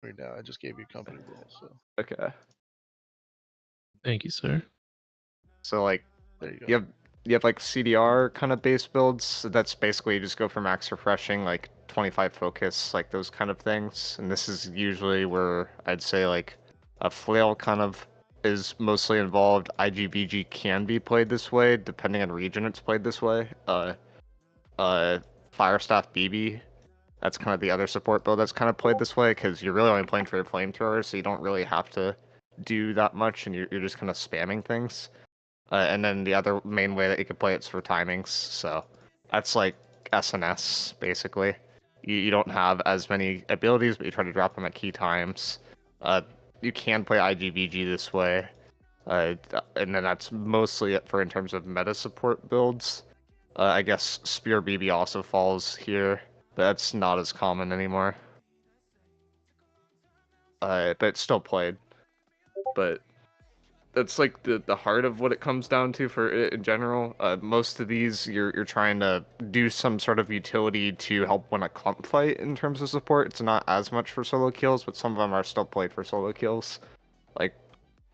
right now. I just gave you company rule, so Okay. Thank you, sir. So like there you go. you have like CDR kind of base builds. So that's basically you just go for max refreshing, like 25 focus, like those kind of things. And this is usually where I'd say like a flail kind of is mostly involved. IGVG can be played this way, depending on region it's played this way. Firestaff BB, that's kind of the other support build that's kind of played this way, because you're really only playing for your flamethrower, so you don't really have to do that much, and you're just kind of spamming things. And then the other main way that you can play it's for timings, so that's like SNS, basically. You don't have as many abilities, but you try to drop them at key times. You can play IGVG this way, and then that's mostly it for in terms of meta support builds. I guess Spear BB also falls here, but that's not as common anymore. But it's still played. But that's like the heart of what it comes down to for it in general. Most of these you're trying to do some sort of utility to help win a clump fight in terms of support. It's not as much for solo kills, but some of them are still played for solo kills. Like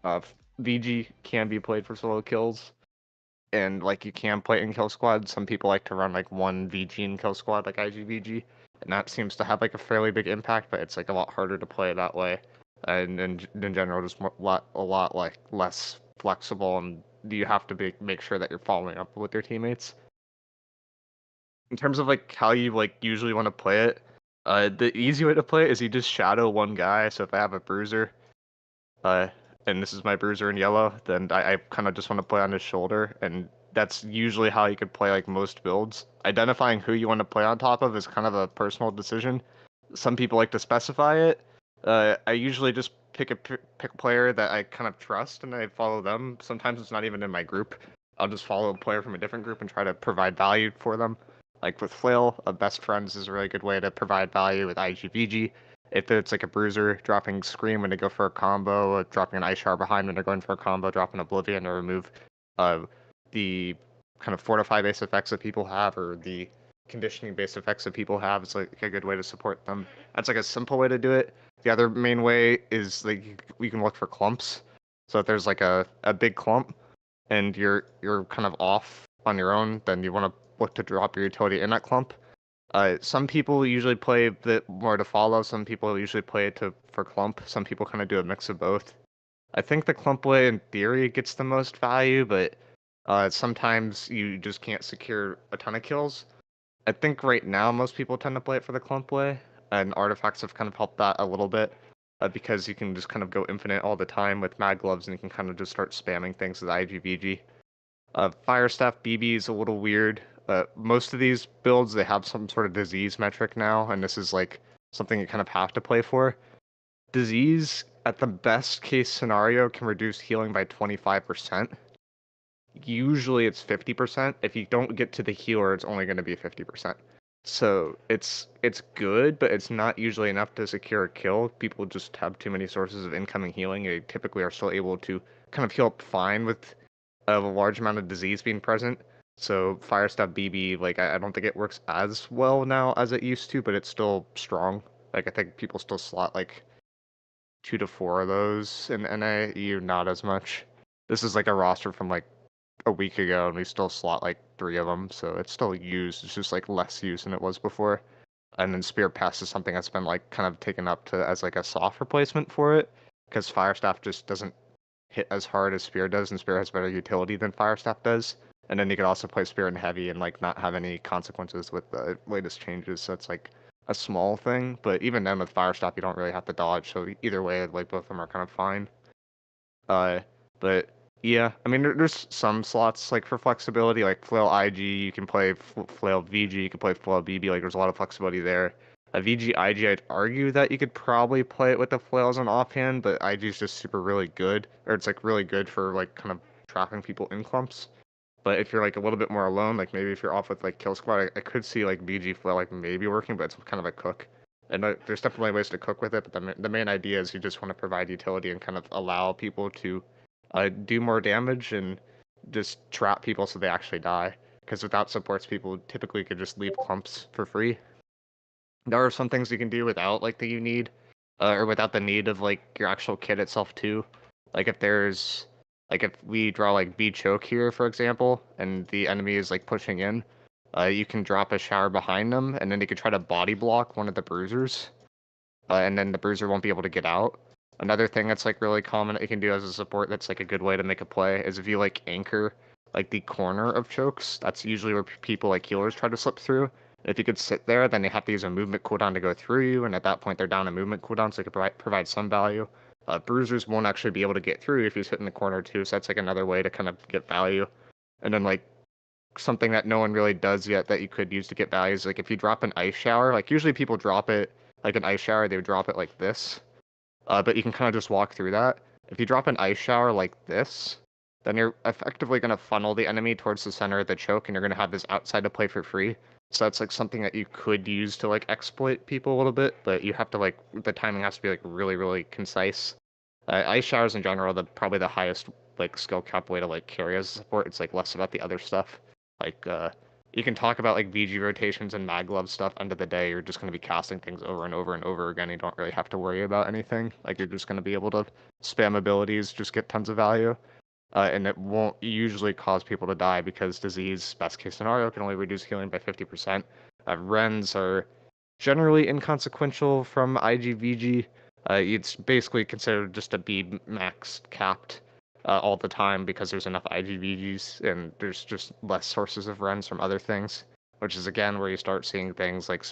uh, VG can be played for solo kills, and like you can play it in kill squad. Some people like to run like one VG in kill squad, like IGVG, and that seems to have like a fairly big impact. But it's like a lot harder to play that way, and in general, just a lot like less flexible, and you have to make sure that you're following up with your teammates. In terms of like how you like usually want to play it, the easy way to play it is you just shadow one guy. So if I have a bruiser, uh, and this is my bruiser in yellow, then I kind of just want to play on his shoulder, and that's usually how you could play like most builds. Identifying who you want to play on top of is kind of a personal decision. Some people like to specify it. I usually just pick a player that I kind of trust and I follow them. Sometimes it's not even in my group. I'll just follow a player from a different group and try to provide value for them. Like with Flail, Best Friends is a really good way to provide value with IGVG. If it's like a bruiser dropping Scream when they go for a combo, dropping an Ice Shard behind when they're going for a combo, dropping Oblivion to remove uh, the kind of fortify based effects that people have, or the conditioning based effects that people have, it's like a good way to support them. That's like a simple way to do it. The other main way is like we can look for clumps. So if there's like a big clump and you're kind of off on your own, then you want to look to drop your utility in that clump. Some people usually play a bit more to follow. Some people usually play it for clump. Some people kind of do a mix of both. I think the clump way in theory gets the most value, but sometimes you just can't secure a ton of kills. I think right now most people tend to play it for the clump way, and artifacts have kind of helped that a little bit, because you can just kind of go infinite all the time with Mad Gloves, and you can kind of just start spamming things with IGVG. Firestaff BB is a little weird. Most of these builds, they have some sort of disease metric now, and this is like something you kind of have to play for. Disease, at the best case scenario, can reduce healing by 25%. Usually it's 50%. If you don't get to the healer, it's only going to be 50%. So it's good, but it's not usually enough to secure a kill. People just have too many sources of incoming healing. They typically are still able to kind of heal up fine with a large amount of disease being present. So Firestaff BB, like I don't think it works as well now as it used to, but it's still strong. Like I think people still slot like 2 to 4 of those in NA, EU not as much. This is like a roster from like a week ago, and we still slot like 3 of them, so it's still used. It's just like less used than it was before. And then Spear Pass is something that's been like kind of taken up to as like a soft replacement for it, because Firestaff just doesn't hit as hard as Spear does, and Spear has better utility than Firestaff does. And then you can also play Spear in heavy and like not have any consequences with the latest changes. So it's like a small thing, but even then with Firestaff you don't really have to dodge. So either way, like both of them are kind of fine. Uh, but yeah, I mean there's some slots like for flexibility, like Flail IG, you can play Flail VG, you can play Flail BB. Like there's a lot of flexibility there. VG IG, I'd argue that you could probably play it with the flails on offhand, but IG is just super really good, or it's like really good for like kind of trapping people in clumps. But if you're like a little bit more alone, like maybe if you're off with like Kill Squad, I could see like VG flail like maybe working, but it's kind of a cook. And there's definitely ways to cook with it, but the main idea is you just want to provide utility and kind of allow people to do more damage and just trap people so they actually die. Because without supports, people typically could just leave clumps for free. There are some things you can do without like the you need. or without the need of like your actual kit itself too. Like if we draw like B choke here, for example, and the enemy is like pushing in, you can drop a shower behind them, and then they could try to body block one of the bruisers, and then the bruiser won't be able to get out. Another thing that's like really common that you can do as a support that's like a good way to make a play is if you like anchor like the corner of chokes. That's usually where people like healers try to slip through. If you could sit there, then they have to use a movement cooldown to go through you, and at that point they're down a movement cooldown, so it could provide some value. Bruisers won't actually be able to get through if you sit in the corner too, so that's like another way to kind of get value. And then like something that no one really does yet that you could use to get value is like if you drop an ice shower, like usually people drop it like an ice shower, they would drop it like this, but you can kind of just walk through that. If you drop an ice shower like this, then you're effectively going to funnel the enemy towards the center of the choke, and you're going to have this outside to play for free. So that's like something that you could use to like exploit people a little bit, but you have to like the timing has to be like really really concise. Ice showers in general, probably the highest like skill cap way to like carry as a support. It's like less about the other stuff. Like you can talk about like VG rotations and mag glove stuff. End of the day, you're just going to be casting things over and over and over again. You don't really have to worry about anything. Like you're just going to be able to spam abilities, just get tons of value. And it won't usually cause people to die because disease, best case scenario, can only reduce healing by 50%. Rens are generally inconsequential from IGVG. It's basically considered just to be max capped all the time because there's enough IGVGs and there's just less sources of Rens from other things, which is again where you start seeing things like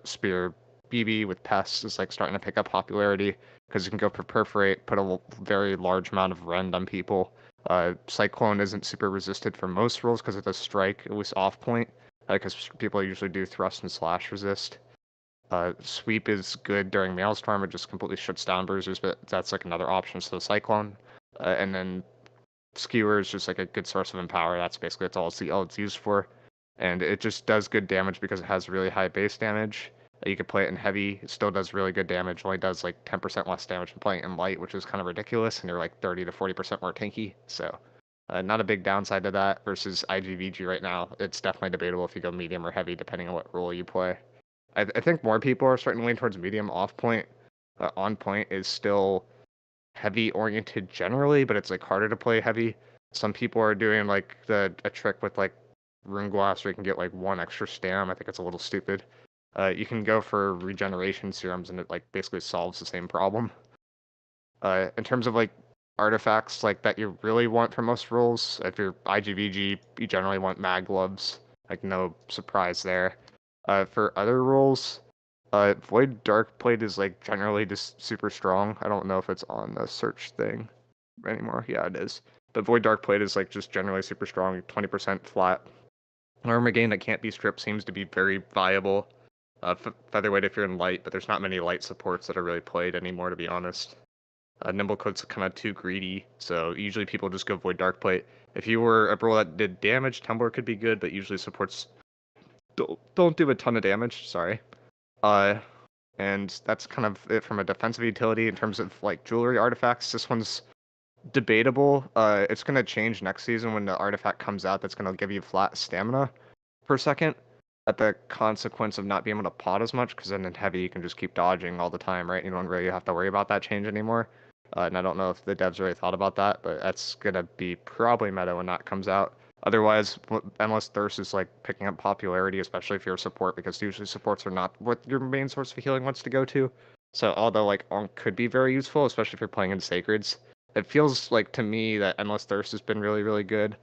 Spear BB with pests is like starting to pick up popularity because you can go for perforate, put a very large amount of rend on people. Cyclone isn't super resisted for most rolls because of the strike, at least off point, because people usually do thrust and slash resist. Sweep is good during Maelstrom, it just completely shuts down bruisers, but that's like another option, so Cyclone. And then Skewer is just like a good source of empower, that's all it's used for. And it just does good damage because it has really high base damage. You could play it in heavy, it still does really good damage, only does like 10% less damage than playing it in light, which is kind of ridiculous, and you're like 30 to 40% more tanky, so not a big downside to that versus IGVG right now. It's definitely debatable if you go medium or heavy depending on what role you play. I think more people are starting to lean towards medium off point. On point is still heavy oriented generally, but it's like harder to play heavy. Some people are doing like a trick with like Rune Glass where you can get like one extra stam. I think it's a little stupid. You can go for regeneration serums and it like basically solves the same problem. In terms of like artifacts like that you really want for most roles, if you're IGVG, you generally want mag gloves. Like no surprise there. For other roles, Void Darkplate is like generally just super strong. I don't know if it's on the search thing anymore. Yeah, it is. But Void Darkplate is like just generally super strong, 20% flat. Armor gain that can't be stripped seems to be very viable. Featherweight if you're in light, but there's not many light supports that are really played anymore, to be honest. Nimblecoat's kind of too greedy, so usually people just go Void Darkplate. If you were a bro that did damage, Tumbler could be good, but usually supports don't do a ton of damage. Sorry. And that's kind of it from a defensive utility in terms of like jewelry artifacts. This one's debatable. It's gonna change next season when the artifact comes out. That's gonna give you flat stamina per second. At the consequence of not being able to pot as much, because then in heavy you can just keep dodging all the time, right? You don't really have to worry about that change anymore. And I don't know if the devs really thought about that, but that's gonna be probably meta when that comes out. Otherwise, Endless Thirst is like picking up popularity, especially if you're a support, because usually supports are not what your main source of healing wants to go to. So although like Ankh could be very useful, especially if you're playing in Sacreds, it feels like to me that Endless Thirst has been really, really good.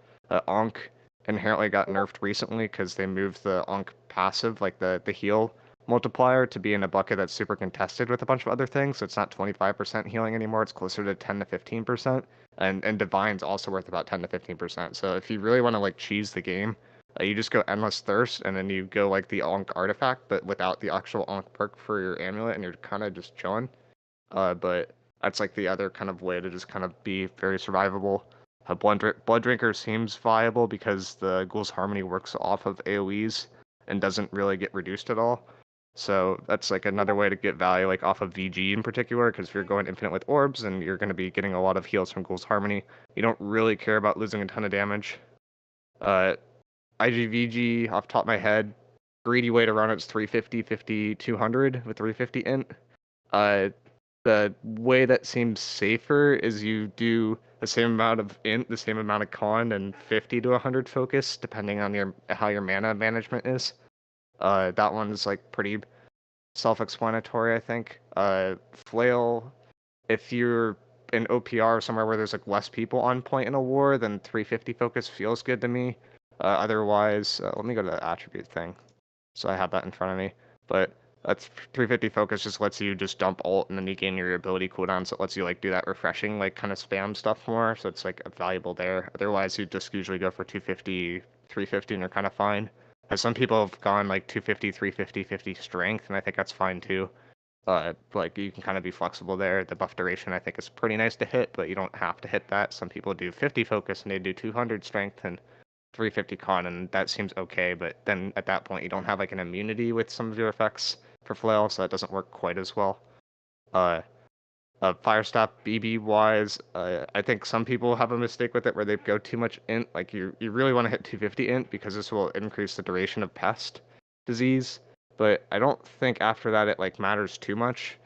Ankh inherently got nerfed recently because they moved the Ankh passive, like the heal multiplier, to be in a bucket that's super contested with a bunch of other things. So it's not 25% healing anymore, it's closer to 10 to 15%. And Divine's also worth about 10 to 15%. So if you really want to like cheese the game, you just go Endless Thirst, and then you go like the Ankh artifact, but without the actual Ankh perk for your amulet, and you're kind of just chilling. But that's like the other kind of way to just kind of be very survivable. Blood Drinker seems viable because the Ghoul's Harmony works off of AoEs and doesn't really get reduced at all. So that's like another way to get value, like off of VG in particular, because if you're going infinite with orbs and you're going to be getting a lot of heals from Ghoul's Harmony, you don't really care about losing a ton of damage. IGVG, off the top of my head, greedy way to run it's 350, 50, 200 with 350 int. The way that seems safer is you do the same amount of int, the same amount of con, and 50 to 100 focus, depending on how your mana management is. That one's like pretty self-explanatory, I think. Flail, if you're in OPR somewhere where there's like less people on point in a war, then 350 focus feels good to me. Otherwise, let me go to the attribute thing, so I have that in front of me. But that's 350 focus just lets you just dump ult and then you gain your ability cooldown, so it lets you like do that refreshing like kind of spam stuff more, so it's like valuable there. Otherwise, you just usually go for 250, 350 and you're kind of fine. As some people have gone like 250, 350, 50 strength, and I think that's fine too. Like you can kind of be flexible there. The buff duration I think is pretty nice to hit, but you don't have to hit that. Some people do 50 focus and they do 200 strength and 350 con, and that seems okay. But then at that point you don't have like an immunity with some of your effects for flail, so that doesn't work quite as well. Firestop BB wise, I think some people have a mistake with it where they go too much int. Like you really want to hit 250 int because this will increase the duration of pest disease. But I don't think after that it like matters too much.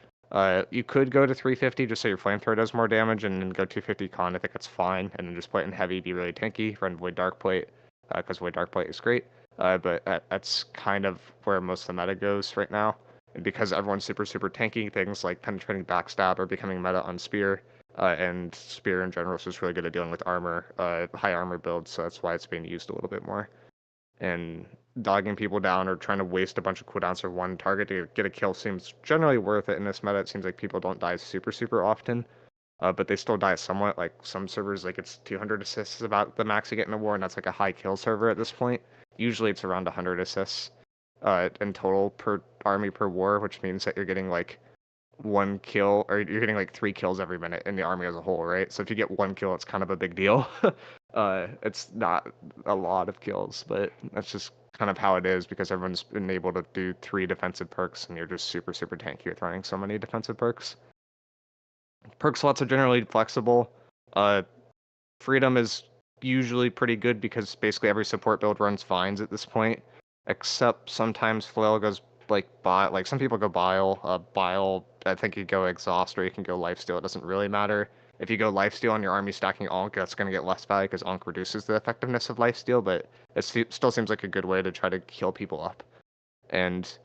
You could go to 350 just so your flamethrower does more damage, and then go 250 con. I think that's fine, and then just play it in heavy, be really tanky, run Void Dark Plate, because Void Dark Plate is great. But that's kind of where most of the meta goes right now. And because everyone's super tanky, things like penetrating backstab are becoming meta on spear, and spear in general is just really good at dealing with armor, high armor builds, so that's why it's being used a little bit more. And dogging people down or trying to waste a bunch of cooldowns for one target to get a kill seems generally worth it in this meta. It seems like people don't die super often, but they still die somewhat. Like some servers, like it's 200 assists is about the max you get in a war, and that's like a high kill server at this point. Usually it's around 100 assists in total per army per war, which means that you're getting like one kill, or you're getting like 3 kills every minute in the army as a whole, right? So if you get 1 kill, it's kind of a big deal. It's not a lot of kills, but that's just kind of how it is because everyone's been able to do 3 defensive perks, and you're just super tanky with running so many defensive perks. Perk slots are generally flexible. Freedom is usually pretty good because basically every support build runs fines at this point, except sometimes flail goes like some people go bile. Bile, I think you go exhaust or you can go lifesteal. It doesn't really matter. If you go lifesteal and your army stacking Ankh, that's going to get less value because Ankh reduces the effectiveness of lifesteal, but it still seems like a good way to try to heal people up. And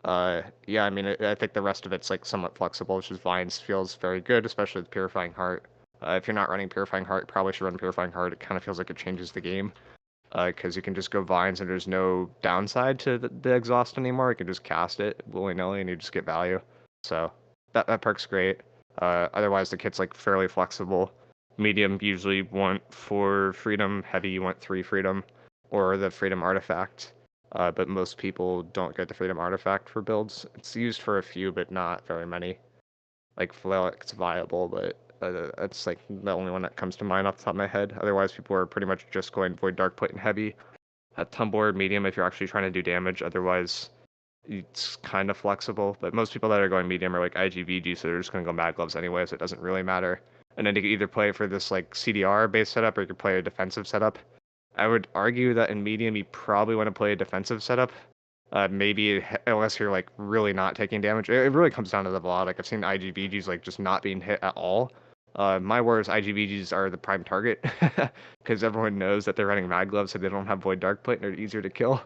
yeah, I mean, I think the rest of it's like somewhat flexible, which is Vines feels very good, especially with Purifying Heart. If you're not running Purifying Heart, you probably should run Purifying Heart. It kind of feels like it changes the game because you can just go Vines and there's no downside to the exhaust anymore. You can just cast it willy-nilly and you just get value. So that perk's great. Otherwise, the kit's like fairly flexible. Medium usually want 4 freedom, heavy you want 3 freedom, or the freedom artifact. But most people don't get the freedom artifact for builds. It's used for a few, but not very many. Like flail, it's viable, but that's like the only one that comes to mind off the top of my head. Otherwise, people are pretty much just going Void Dark Plate and heavy. At Tumblr, medium if you're actually trying to do damage. Otherwise, it's kind of flexible. But most people that are going medium are like IGVG, so they're just going to go Mad Gloves anyway, so it doesn't really matter. And then you can either play for this like CDR based setup or you could play a defensive setup. I would argue that in medium you probably want to play a defensive setup. Maybe unless you're like really not taking damage. It really comes down to the VOD. Like I've seen IGVGs like just not being hit at all. My words, IGVGs are the prime target because everyone knows that they're running Mad Gloves, so they don't have Void Dark Plate and they're easier to kill.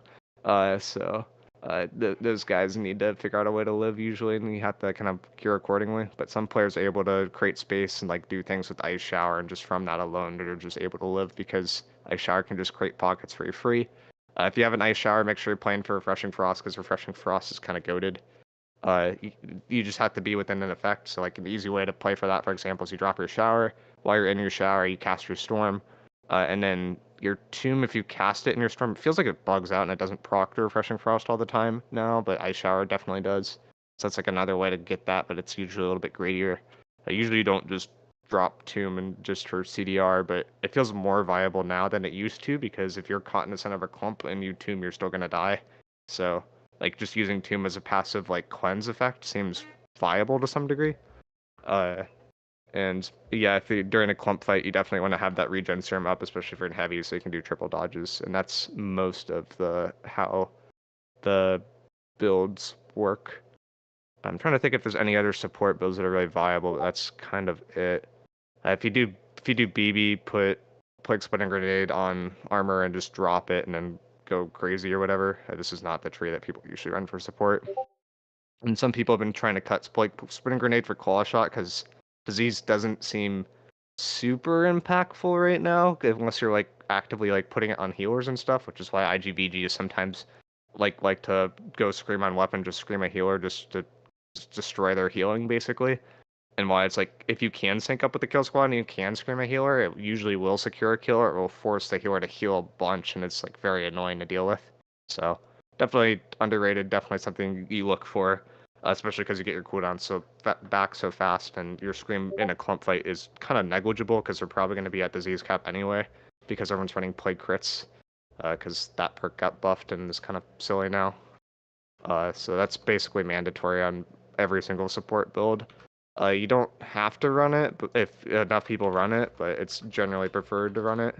Those guys need to figure out a way to live usually, and you have to kind of cure accordingly. But some players are able to create space and like do things with Ice Shower, and just from that alone, they're just able to live because Ice Shower can just create pockets for you free. If you have an Ice Shower, make sure you're playing for Refreshing Frost because Refreshing Frost is kind of goated. You just have to be within an effect. So like an easy way to play for that, for example, is you drop your shower. While you're in your shower, you cast your Storm, and then your Tomb, if you cast it in your Storm, it feels like it bugs out and it doesn't proc to Refreshing Frost all the time now, but Ice Shower definitely does. So that's like another way to get that, but it's usually a little bit greedier. Usually you don't just drop Tomb and just for CDR, but it feels more viable now than it used to because if you're caught in the center of a clump and you Tomb, you're still gonna die. So like just using Tomb as a passive like cleanse effect seems viable to some degree. And yeah, if you, during a clump fight, you definitely want to have that regen serum up, especially if you're in heavy, so you can do triple dodges. And that's most of how the builds work. I'm trying to think if there's any other support builds that are really viable, but that's kind of it. If you do BB, put Plague Splitting Grenade on armor and just drop it and then go crazy or whatever. This is not the tree that people usually run for support. And some people have been trying to cut Plague Splitting Grenade for Claw Shot because disease doesn't seem super impactful right now, unless you're like actively like putting it on healers and stuff, which is why IGVG is sometimes like to go scream on weapon, just scream a healer just to destroy their healing basically. And why it's like if you can sync up with the kill squad and you can scream a healer, it usually will secure a kill or it will force the healer to heal a bunch, and it's like very annoying to deal with. So definitely underrated, definitely something you look for, especially because you get your cooldown back so fast, and your scream in a clump fight is kind of negligible because they're probably going to be at disease cap anyway, because everyone's running plague crits, because that perk got buffed and is kind of silly now. So that's basically mandatory on every single support build. You don't have to run it if enough people run it, but it's generally preferred to run it.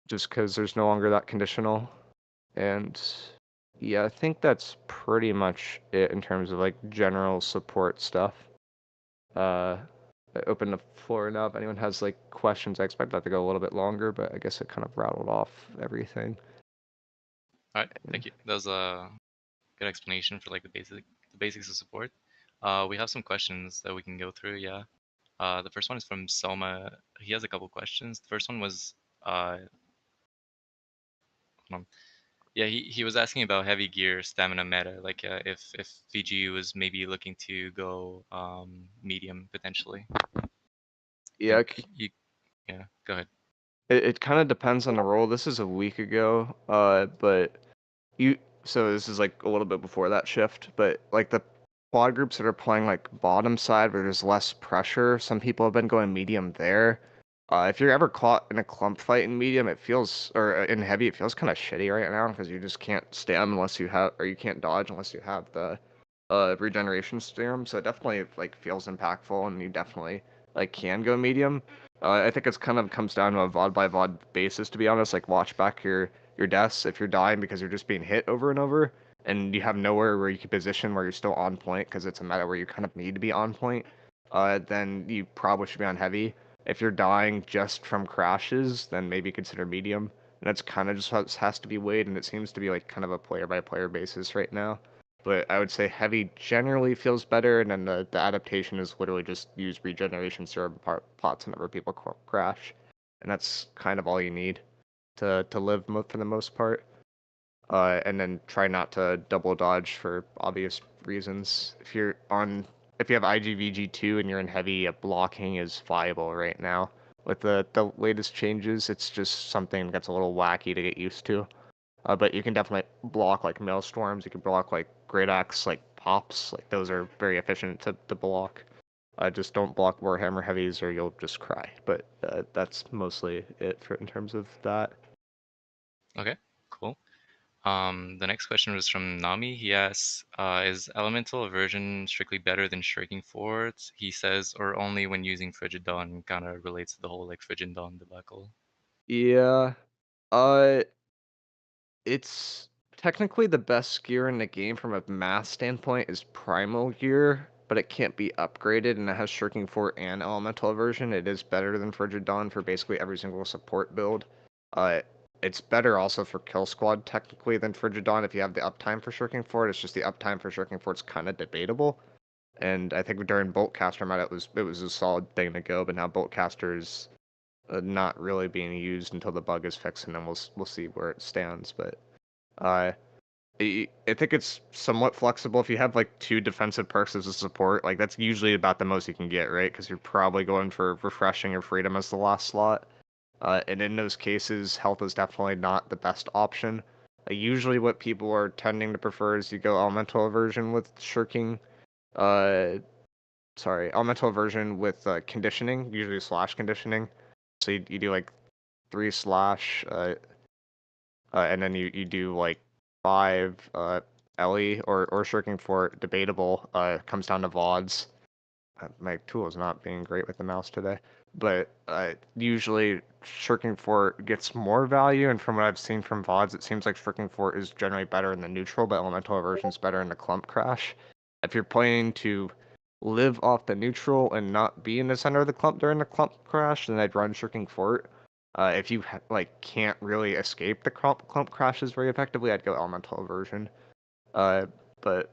Just because there's no longer that conditional. And yeah, I think that's pretty much it in terms of like general support stuff. I open the floor now if anyone has like questions. I expect that to go a little bit longer, but I guess it kind of rattled off everything. All right, thank you. That was a good explanation for like the basics of support. We have some questions that we can go through. Yeah. The first one is from Selma. He has a couple questions. The first one was, hold on. Yeah, he was asking about heavy gear stamina meta, like if VGU was maybe looking to go medium potentially. Yeah, Yeah, go ahead. it kind of depends on the role. This is a week ago, but so this is like a little bit before that shift, but like the quad groups that are playing like bottom side where there's less pressure, some people have been going medium there. If you're ever caught in a clump fight in medium, it feels, or in heavy, it feels kind of shitty right now because you just can't stam unless you have, or you can't dodge unless you have the regeneration serum. So it definitely like feels impactful, and you definitely like can go medium. I think it's kind of comes down to a VOD by VOD basis, to be honest. Like watch back your deaths if you're dying because you're just being hit over and over, and you have nowhere where you can position where you're still on point because it's a meta where you kind of need to be on point. Then you probably should be on heavy. If you're dying just from crashes, then maybe consider medium. And that's kind of just what has to be weighed, and it seems to be like kind of a player by player basis right now. But I would say heavy generally feels better, and then the adaptation is literally just use regeneration serum pots whenever people crash. And that's kind of all you need to live for the most part. And then try not to double dodge for obvious reasons. If you have IGVG2 and you're in heavy, blocking is viable right now. With the latest changes, it's just something that gets a little wacky to get used to. But you can definitely block like maelstorms. You can block like great axe, like pops. Like those are very efficient to block. Just don't block Warhammer heavies or you'll just cry. But that's mostly it in terms of that. Okay, cool. The next question was from Nami. He asks, is Elemental Aversion strictly better than Shrieking Forts? He says, or only when using Frigid Dawn, kind of relates to the whole like Frigid Dawn debacle. Yeah. It's technically the best gear in the game from a math standpoint is Primal gear, but it can't be upgraded, and it has Shirking Fort and Elemental Aversion. It is better than Frigid Dawn for basically every single support build. Uh, it's better also for Kill Squad technically than Frigid Dawn if you have the uptime for Shirking Fort. It's just the uptime for Shirking Fort's kind of debatable. And I think during Boltcaster meta it was a solid thing to go, but now Boltcaster is not really being used until the bug is fixed, and then we'll see where it stands. But I think it's somewhat flexible. If you have like 2 defensive perks as a support, like that's usually about the most you can get, right? Because you're probably going for refreshing or freedom as the last slot. And in those cases, health is definitely not the best option. Usually, what people are tending to prefer is you go elemental aversion with shirking. Elemental aversion with conditioning, usually slash conditioning. So you do like 3 slash, and then you do like 5 Ellie or Shirking Fort, debatable, comes down to VODs. my tool is not being great with the mouse today, but usually Shirking Fort gets more value, and from what I've seen from VODs, it seems like Shirking Fort is generally better in the neutral, but Elemental Aversion's better in the clump crash. If you're planning to live off the neutral and not be in the center of the clump during the clump crash, then I'd run Shirking Fort. If you can't really escape the clump crashes very effectively, I'd go Elemental Aversion. But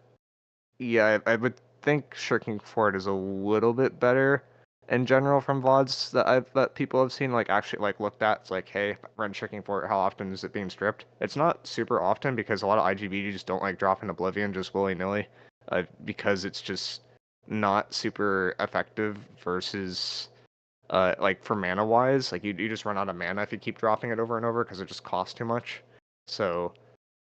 yeah, I would think Shirking Fort is a little bit better in general from VODs that people have seen, actually looked at. It's like, hey, run Shirking Fort, how often is it being stripped? It's not super often because a lot of IGV just don't like dropping Oblivion just willy-nilly, because it's just not super effective versus for mana wise, you just run out of mana if you keep dropping it over and over because it just costs too much. So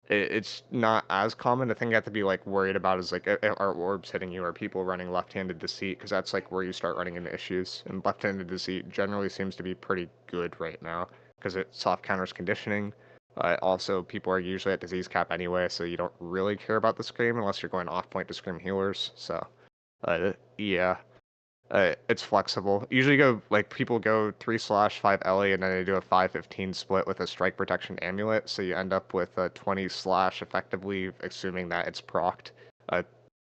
it's not as common. The thing you have to be worried about is are orbs hitting you, or people running left-handed deceit, because that's where you start running into issues. And left-handed deceit generally seems to be pretty good right now because it soft counters conditioning. Also, people are usually at disease cap anyway, so you don't really care about the scream unless you're going off point to scream healers. So yeah. It's flexible. Usually people go 3/5 Ellie and then they do a 5/15 split with a strike protection amulet, so you end up with a 20/ effectively, assuming that it's procced,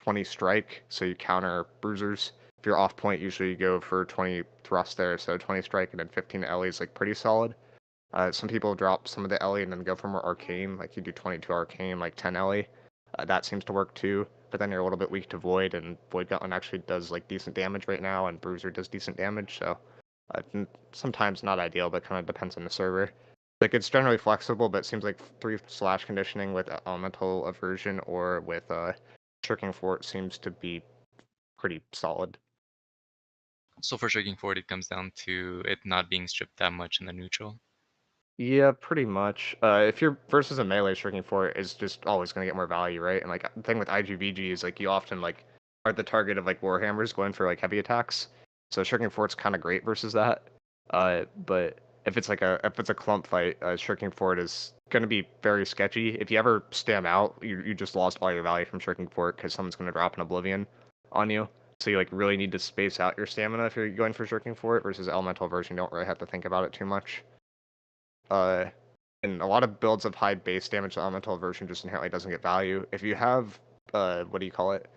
20 strike, so you counter bruisers. If you're off point, usually you go for 20 thrust there, so 20 strike and then 15 Ellie is pretty solid. Some people drop some of the Ellie and then go for more arcane, you do 22 arcane, 10 Ellie. That seems to work too, but then you're a little bit weak to Void, and Void Gauntlet actually does decent damage right now, and Bruiser does decent damage, so sometimes not ideal, but kind of depends on the server. It's generally flexible, but it seems like 3/ conditioning with Elemental Aversion or with Shirking Fort seems to be pretty solid. So for Shirking Fort, it comes down to it not being stripped that much in the neutral. Yeah, pretty much. If you're versus a melee, Shrinking Fort is just always going to get more value, right? And the thing with IGVG is you often are the target of Warhammers going for heavy attacks. So Shrinking Fort's kind of great versus that. But if it's a clump fight, Shrinking Fort is going to be very sketchy. If you ever stam out, you just lost all your value from Shrinking Fort because someone's going to drop an Oblivion on you. So you really need to space out your stamina if you're going for Shrinking Fort versus Elemental Version. You don't really have to think about it too much. And a lot of builds of high base damage, the Elemental Aversion just inherently doesn't get value. If you have, what do you call it?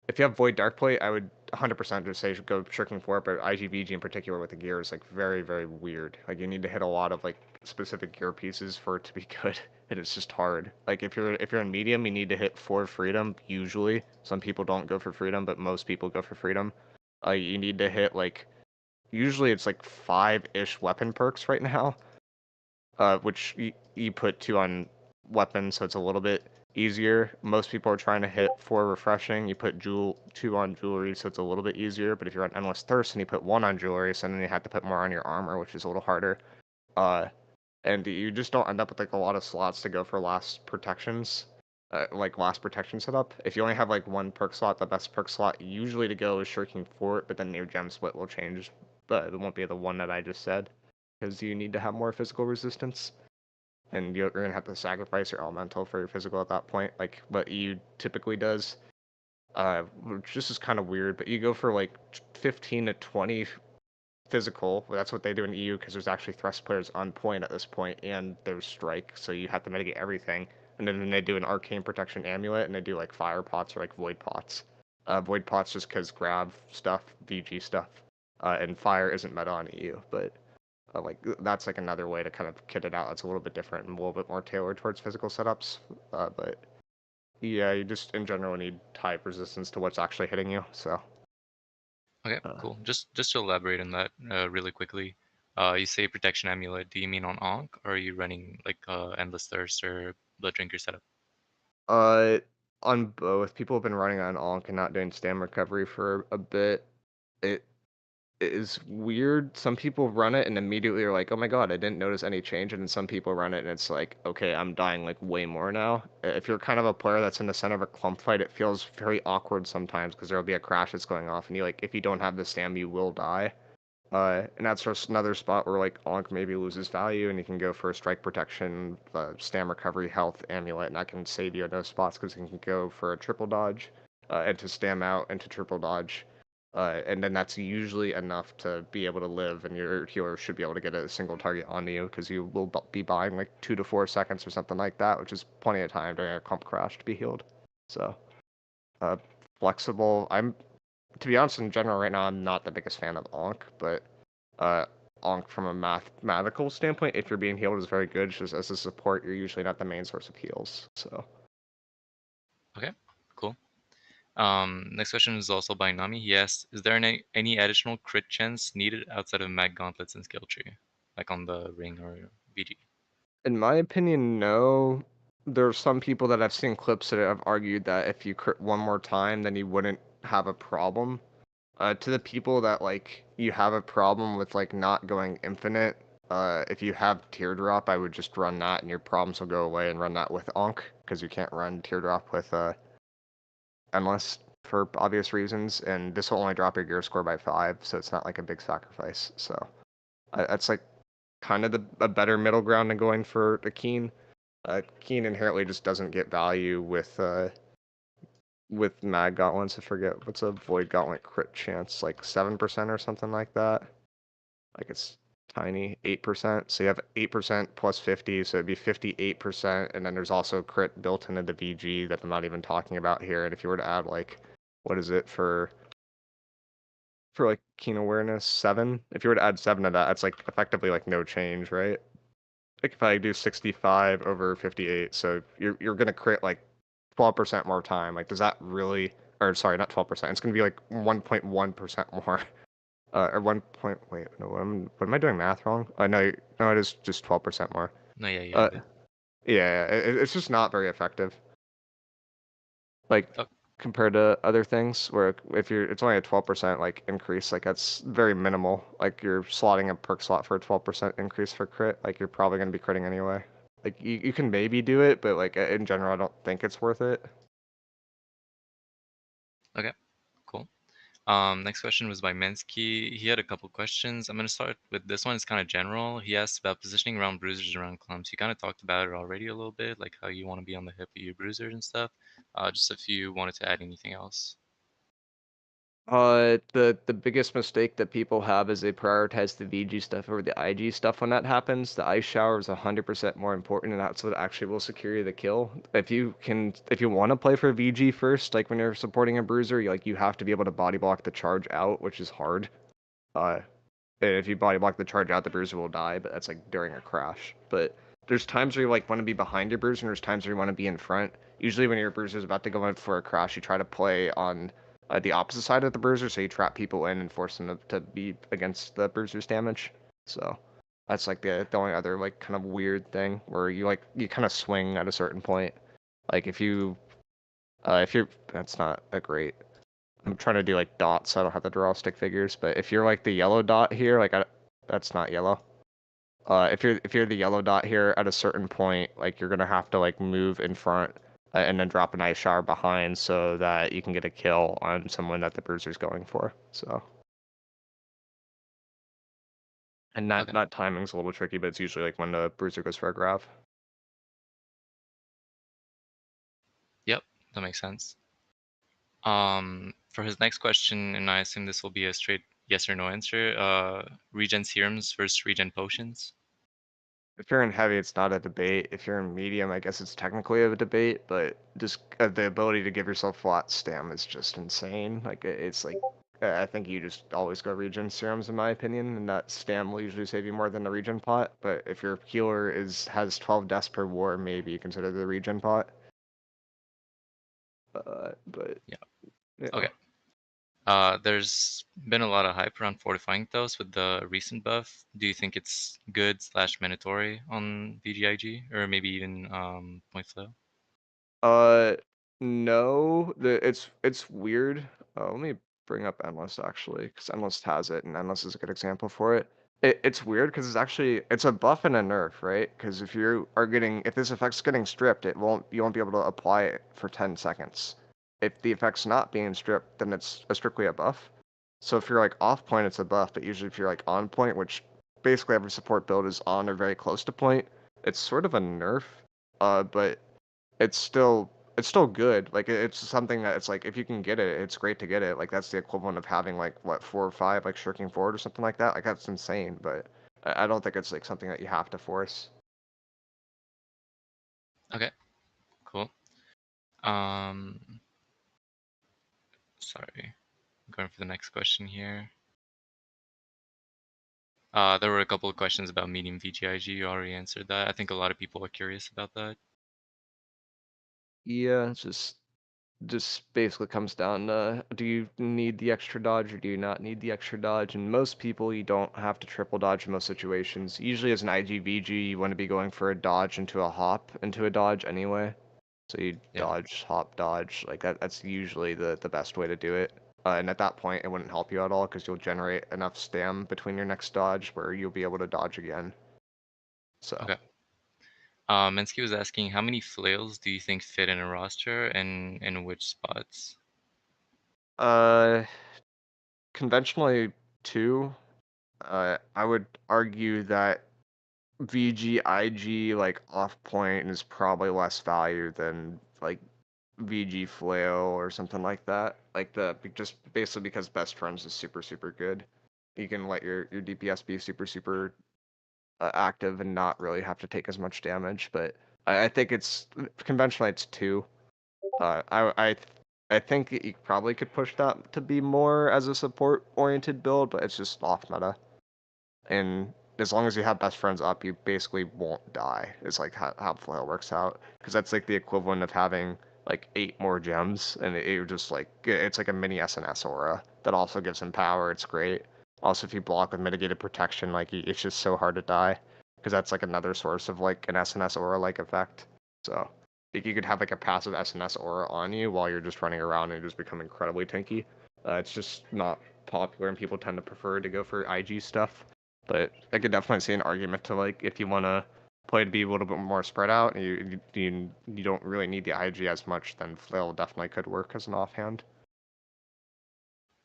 If you have Void Darkplate, I would 100% just say go Shirking Fort, but IGVG in particular with the gear is very, very weird. You need to hit a lot of specific gear pieces for it to be good, and it's just hard. If you're in medium, you need to hit 4 freedom usually. Some people don't go for freedom, but most people go for freedom. You need to hit usually it's 5-ish weapon perks right now. Which you put 2 on weapons, so it's a little bit easier. Most people are trying to hit 4 refreshing. You put 2 on jewelry, so it's a little bit easier. But if you're on endless thirst and you put 1 on jewelry, so then you have to put more on your armor, which is a little harder. And you just don't end up with a lot of slots to go for last protections. Last protection setup. If you only have 1 perk slot, the best perk slot usually to go is Shirking Fort, but then your gem split will change. But it won't be the one that I just said, because you need to have more physical resistance, and you're gonna have to sacrifice your elemental for your physical at that point, like what EU typically does. Which this is kind of weird, but you go for 15 to 20 physical. That's what they do in EU because there's actually thrust players on point at this point, and there's strike, so you have to mitigate everything. And then they do an arcane protection amulet, and they do fire pots or void pots. Void pots just because grab stuff, VG stuff, and fire isn't meta on EU, but that's another way to kind of kit it out. It's a little bit different and a little bit more tailored towards physical setups. But yeah, you just in general need type resistance to what's actually hitting you. So Okay, cool. Just to elaborate on that really quickly, you say protection amulet. Do you mean on Ankh, or are you running endless thirst or blood drinker setup? On both, people have been running on Ankh and not doing stam recovery for a bit. It is weird. Some people run it and immediately are like, oh my god, I didn't notice any change. And then some people run it and it's like, okay, I'm dying way more now. If you're kind of a player that's in the center of a clump fight, it feels very awkward sometimes because there'll be a crash that's going off and if you don't have the stam, you will die. And that's just another spot where Ankh maybe loses value and you can go for a strike protection, stam recovery, health, amulet, and that can save you in those spots because you can go for a triple dodge, and to stam out and to triple dodge. and then that's usually enough to be able to live, and your healer should be able to get a single target onto you, because you will be buying like 2 to 4 seconds or something like that, which is plenty of time during a comp crash to be healed. So, flexible. To be honest, in general, right now, I'm not the biggest fan of Onk, but Onk from a mathematical standpoint, if you're being healed, is very good. Just as a support, you're usually not the main source of heals. So. Okay, cool. Next question is also by Nami. He asks, is there any additional crit chance needed outside of mag gauntlets and skill tree, like on the ring or VG? In my opinion, no. There are some people that I've seen clips that have argued that if you crit one more time, then you wouldn't have a problem. To the people that like you have a problem with like not going infinite, if you have teardrop, I would just run that and your problems will go away, and run that with Onk, because you can't run teardrop with endless for obvious reasons, and this will only drop your gear score by 5, so it's not like a big sacrifice. So that's like kind of a better middle ground than going for a Keen. Keen inherently just doesn't get value with mag gauntlets. I forget what's a void gauntlet crit chance, like 7% or something like that. Like it's tiny, 8%. So you have 8% plus 50, so it'd be 58%. And then there's also crit built into the VG that I'm not even talking about here. And if you were to add like, what is it for like keen awareness 7? If you were to add 7 to that, that's like effectively like no change, right? Like if I do 65 over 58, so you're gonna crit like 12% more time. Like, does that really? Or sorry, not 12%. It's gonna be like 1.1% more. Or 1 point. Wait, no, what am I doing math wrong? No, no, it is just 12% more. No, yeah, you Uh, have it. yeah, it's just not very effective. Like Oh. compared to other things, where if it's only a 12% like increase, like that's very minimal. Like you're slotting a perk slot for a 12% increase for crit, like you're probably gonna be critting anyway. Like you can maybe do it, but like in general, I don't think it's worth it. Okay, cool. Next question was by Mensky. He had a couple questions. I'm going to start with this one. It's kind of general. He asked about positioning around bruisers around clumps. You kind of talked about it already a little bit, like how you want to be on the hip of your bruisers and stuff. Just if you wanted to add anything else. The biggest mistake that people have is they prioritize the VG stuff over the IG stuff when that happens. The ice shower is 100% more important, and that's what actually will secure you the kill. If you want to play for VG first, like when you're supporting a bruiser, you have to be able to body block the charge out, which is hard. And if you body block the charge out, the bruiser will die, but that's like during a crash. But there's times where you like want to be behind your bruiser, and there's times where you want to be in front. Usually when your bruiser is about to go in for a crash, you try to play on the opposite side of the bruiser, so you trap people in and force them to be against the bruiser's damage. So that's like the only other like kind of weird thing where you kind of swing at a certain point. Like if you're that's not a great. I'm trying to do like dots, so I don't have to draw stick figures. But if you're like the yellow dot here, that's not yellow. If you're the yellow dot here at a certain point, like you're gonna have to like move in front and then drop an ice shower behind so that you can get a kill on someone that the bruiser's going for. So, and Okay. that timing's a little tricky, but it's usually like when the bruiser goes for a grab. Yep, that makes sense. For his next question, and I assume this will be a straight yes or no answer, regen serums versus regen potions. If you're in heavy, it's not a debate. If you're in medium, I guess it's technically a debate, but just the ability to give yourself flat stam is just insane. Like it's like I think you just always go regen serums in my opinion, and that stam will usually save you more than the regen pot. But if your healer has 12 deaths per war, maybe you consider the regen pot. But Yeah. Okay. There's been a lot of hype around fortifying those with the recent buff. Do you think it's good / mandatory on VGIG or maybe even point flow? No, it's weird. Let me bring up Endless actually, because Endless has it, and Endless is a good example for it. It's weird because it's a buff and a nerf, right? Because if this effect's getting stripped, you won't be able to apply it for 10 seconds. If the effect's not being stripped, then it's strictly a buff. So if you're like off point, it's a buff, but usually if you're like on point, which basically every support build is on or very close to point, it's sort of a nerf. But it's still it's still good. Like it's something that it's like if you can get it, it's great to get it. Like that's the equivalent of having like what 4 or 5 like shirking forward or something like that. Like that's insane, but I don't think it's like something that you have to force. Okay, cool. Sorry, I'm going for the next question here. There were a couple of questions about medium VGIG. You already answered that. I think a lot of people are curious about that. Yeah, it's just basically comes down to do you need the extra dodge or do you not need the extra dodge? And most people, you don't have to triple dodge in most situations. Usually as an IGVG, you want to be going for a dodge into a hop into a dodge anyway. So you Yeah. dodge, hop, dodge, like that's usually the best way to do it. And at that point, it wouldn't help you at all because you'll generate enough stam between your next dodge where you'll be able to dodge again. So. Okay. Mensky was asking, how many flails do you think fit in a roster and in which spots? Conventionally 2. I would argue that VG IG off point is probably less value than like VG flail or something like that. Like just basically because best friends is super good. You can let your DPS be super active and not really have to take as much damage. But I think it's conventionally it's 2. I think you probably could push that to be more as a support oriented build, but it's just off meta. And as long as you have best friends up, you basically won't die. It's like how flail works out, because that's like the equivalent of having like 8 more gems, and you're just like it's like a mini SNS aura that also gives him power. It's great. Also, if you block with mitigated protection, like it's just so hard to die, because that's like another source of like an SNS aura like effect. So if you could have like a passive SNS aura on you while you're just running around and you just become incredibly tanky, it's just not popular, and people tend to prefer to go for IG stuff. But I could definitely see an argument to like if you want to play to be a little bit more spread out and you don't really need the IG as much, then flail definitely could work as an offhand.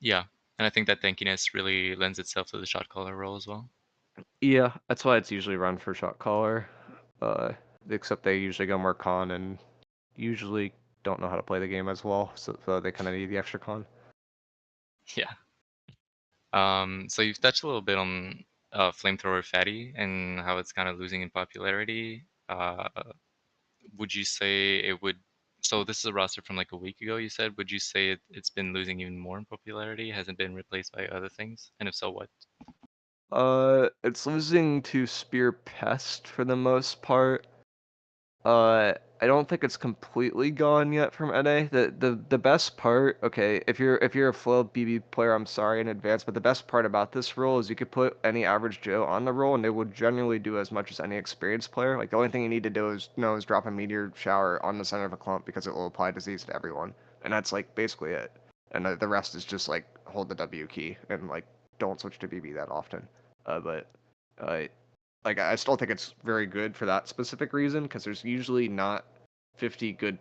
Yeah, and I think that tankiness really lends itself to the shot caller role as well. Yeah, that's why it's usually run for shot caller. Uh, except they usually go more con and usually don't know how to play the game as well, so they kind of need the extra con. Yeah. So you've touched a little bit on flamethrower fatty and how it's kind of losing in popularity. Would you say it would? So this is a roster from like a week ago. You said. Would you say it's been losing even more in popularity? Has it been replaced by other things? And if so, what? It's losing to Spear Pest for the most part. I don't think it's completely gone yet from NA. The best part, okay, if you're a Flail BB player, I'm sorry in advance, but the best part about this role is you could put any average Joe on the role and they will generally do as much as any experienced player. Like the only thing you need to do is drop a meteor shower on the center of a clump because it will apply disease to everyone, and that's like basically it. And the rest is just like hold the W key and like don't switch to BB that often. But uh, like I still think it's very good for that specific reason because there's usually not 50 good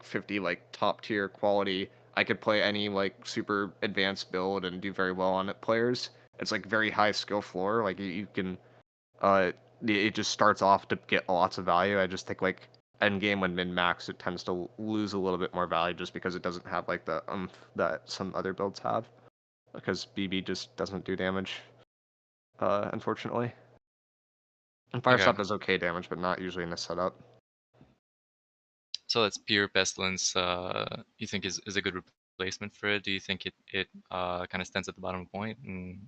50 like top tier quality I could play any like super advanced build and do very well on it players. It's like very high skill floor. Like you can uh it just starts off to get lots of value. I just think like end game when min max it tends to lose a little bit more value just because it doesn't have like the that some other builds have because BB just doesn't do damage unfortunately. And Fire Okay. Stop does okay damage, but not usually in this setup. So that's pure pestilence. You think is a good replacement for it? Do you think it kind of stands at the bottom of the point and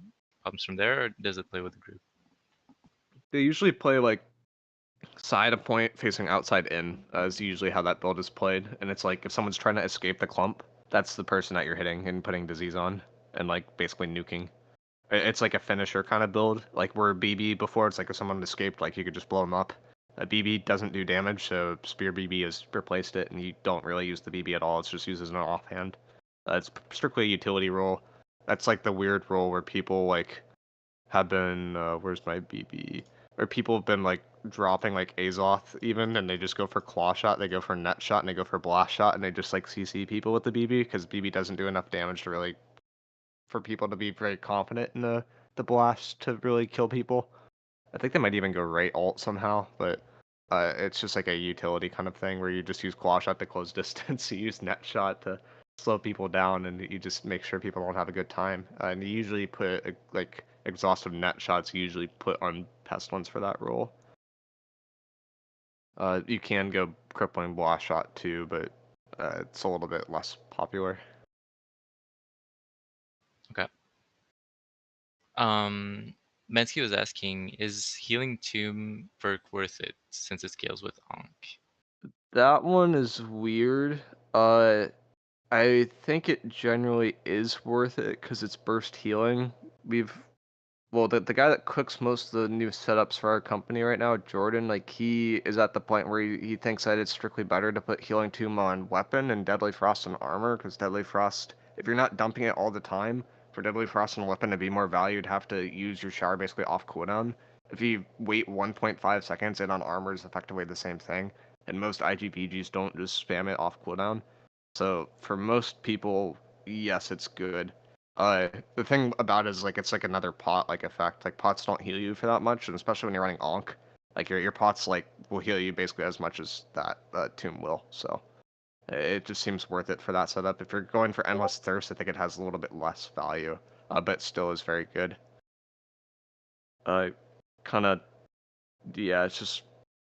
comes from there, or does it play with the group? They usually play like side of point facing outside in, is usually how that build is played. And it's like if someone's trying to escape the clump, that's the person that you're hitting and putting disease on and like basically nuking. It's like a finisher kind of build, like where BB before it's like if someone escaped, like you could just blow them up. BB doesn't do damage, so Spear BB has replaced it, and you don't really use the BB at all. It's just used as an offhand. It's strictly a utility role. That's like the weird role where people like have been where's my BB? Or people have been like dropping like Azoth even, and they just go for claw shot, they go for net shot, and they go for blast shot, and they just like CC people with the BB because BB doesn't do enough damage to really for people to be very confident in the blast to really kill people. I think they might even go right alt somehow, but It's just like a utility kind of thing where you just use claw shot to close distance. You use net shot to slow people down, and you just make sure people don't have a good time. And you usually put like exhaustive net shots. You usually put on pestilence for that role. You can go crippling blast shot too, but it's a little bit less popular. Okay. Mensky was asking, is Healing Tomb perk worth it since it scales with Ankh? That one is weird. I think it generally is worth it because it's burst healing. The guy that cooks most of the new setups for our company right now, Jordan, like he is at the point where he thinks that it's strictly better to put Healing Tomb on weapon and Deadly Frost on armor, because Deadly Frost, if you're not dumping it all the time, for Deadly Frost on weapon to be more value, you'd have to use your shower basically off cooldown. If you wait 1.5 seconds, it on armor is effectively the same thing, and most IGVGs don't just spam it off cooldown. So for most people, yes, it's good. The thing about it is like it's like another pot like effect. Like pots don't heal you for that much, and especially when you're running Ankh, like your pots like will heal you basically as much as that tomb will. So it just seems worth it for that setup. If you're going for endless thirst, I think it has a little bit less value, but still is very good. Kind of yeah, it's just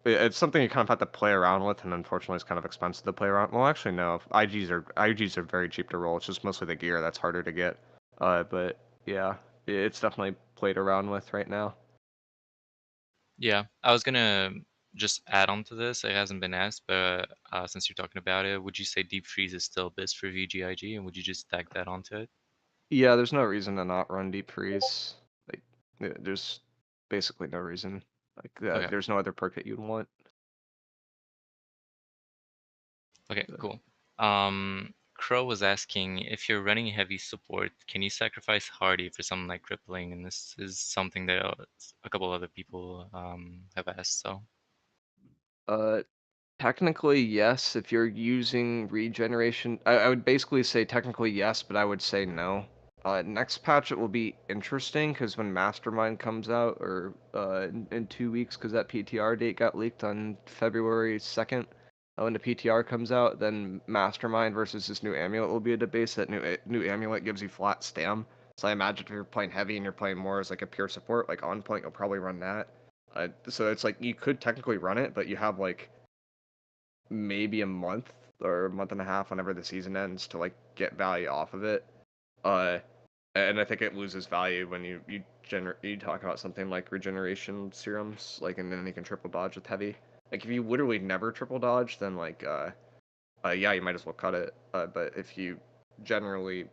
it's something you kind of have to play around with, and unfortunately, it's kind of expensive to play around. Well, actually, no. IGs are very cheap to roll. It's just mostly the gear that's harder to get. But yeah, it's definitely played around with right now. Yeah, I was gonna just add on to this. It hasn't been asked, but since you're talking about it, would you say Deep Freeze is still best for VGIG, and would you just stack that onto it? Yeah, there's no reason to not run deep freeze. Like, there's basically no reason. Like, Okay. there's no other perk that you'd want. Okay, cool. Crow was asking, if you're running heavy support, can you sacrifice Hardy for something like crippling? And this is something that a couple other people have asked. So Uh, Technically, yes. If you're using regeneration, I would basically say technically yes, but I would say no. Next patch it will be interesting because when Mastermind comes out, or in 2 weeks, because that PTR date got leaked on February 2nd. When the PTR comes out, then Mastermind versus this new amulet will be a debate. That new amulet gives you flat stam. So I imagine if you're playing heavy and you're playing more as like a pure support, like on point, you'll probably run that. So it's like you could technically run it, but you have like maybe a month or a month and a half whenever the season ends to like get value off of it. Uh, and I think it loses value when you talk about something like regeneration serums, like and then you can triple dodge with heavy. Like if you literally never triple dodge, then yeah, you might as well cut it. But if you generally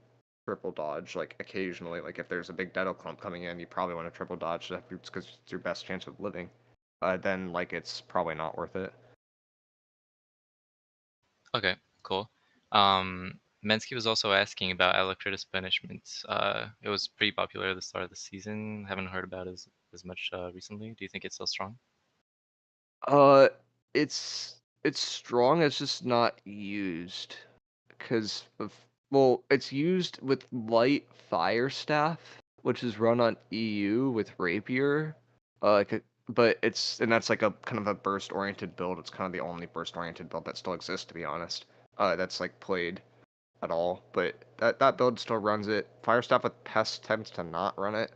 triple dodge, like occasionally, like if there's a big Dedo clump coming in, you probably want to triple dodge because it's your best chance of living. Then like it's probably not worth it. okay, cool. Mensky was also asking about Alacritus Banishment. It was pretty popular at the start of the season. Haven't heard about it as much recently. Do you think it's still strong? Uh, it's strong. It's just not used because of it's used with light fire staff, which is run on EU with rapier. But that's like a kind of a burst oriented build. It's kind of the only burst oriented build that still exists, to be honest. That's like played at all. But that build still runs it. Fire staff with pest tends to not run it.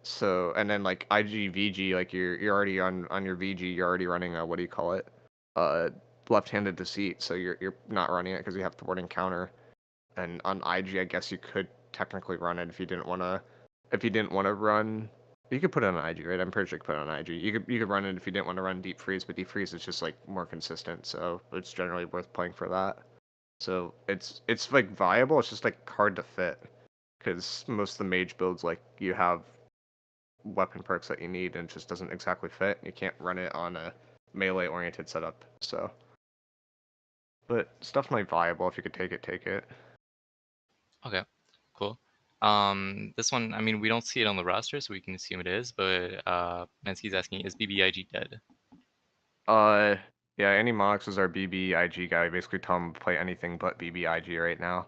So and then like IGVG, like you're already on your VG, you're already running a what do you call it? Uh, Left-handed deceit. So you're not running it because you have thwart and counter. And on IG, I guess you could technically run it if you didn't want to. If you didn't want to run, you could put it on IG, right? I'm pretty sure you could put it on IG. You could run it if you didn't want to run deep freeze, but deep freeze is just like more consistent, so it's generally worth playing for that. So it's like viable. It's just like hard to fit because most of the mage builds like you have weapon perks that you need and it just doesn't exactly fit. You can't run it on a melee oriented setup. So, but it's definitely viable if you could take it, take it. Okay, cool. This one, I mean, we don't see it on the roster, so we can assume it is, but Mensky's asking, is BBIG dead? Uh, yeah, any Mox is our BBIG guy. We basically tell him to play anything but BBIG right now.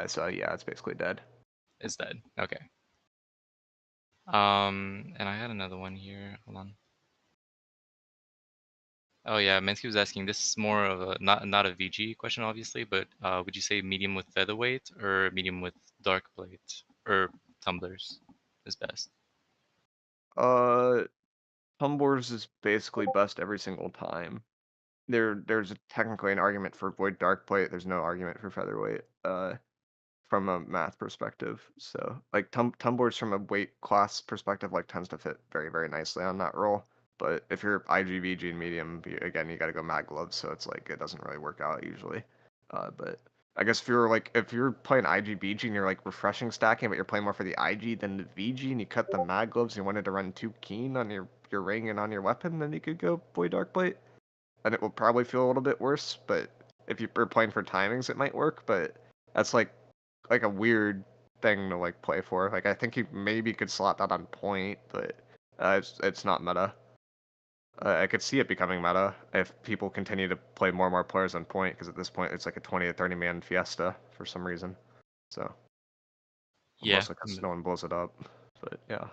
So yeah, it's basically dead. It's dead. Okay. And I had another one here. Hold on. Oh yeah, Mensky was asking. This is more of a not a VG question, obviously, but would you say medium with featherweight or medium with dark plate or tumblers is best? Tumblers is basically best every single time. There's technically an argument for void dark plate. There's no argument for featherweight. From a math perspective. So like tumblers from a weight class perspective like tends to fit very very nicely on that roll. But if you're IGVG and medium, again you got to go mag gloves, so it's like it doesn't really work out usually. But I guess if you're playing IGVG and you're like refreshing stacking, but you're playing more for the IG than the VG, and you cut the mag gloves and you wanted to run too keen on your ring and on your weapon, then you could go void dark plate, and it will probably feel a little bit worse. But if you're playing for timings, it might work. But that's like a weird thing to like play for. Like I think you maybe could slot that on point, but it's not meta. I could see it becoming meta if people continue to play more and more players on point, because at this point it's like a 20 to 30 man fiesta for some reason. So Yeah, mostly because no one blows it up. But yeah.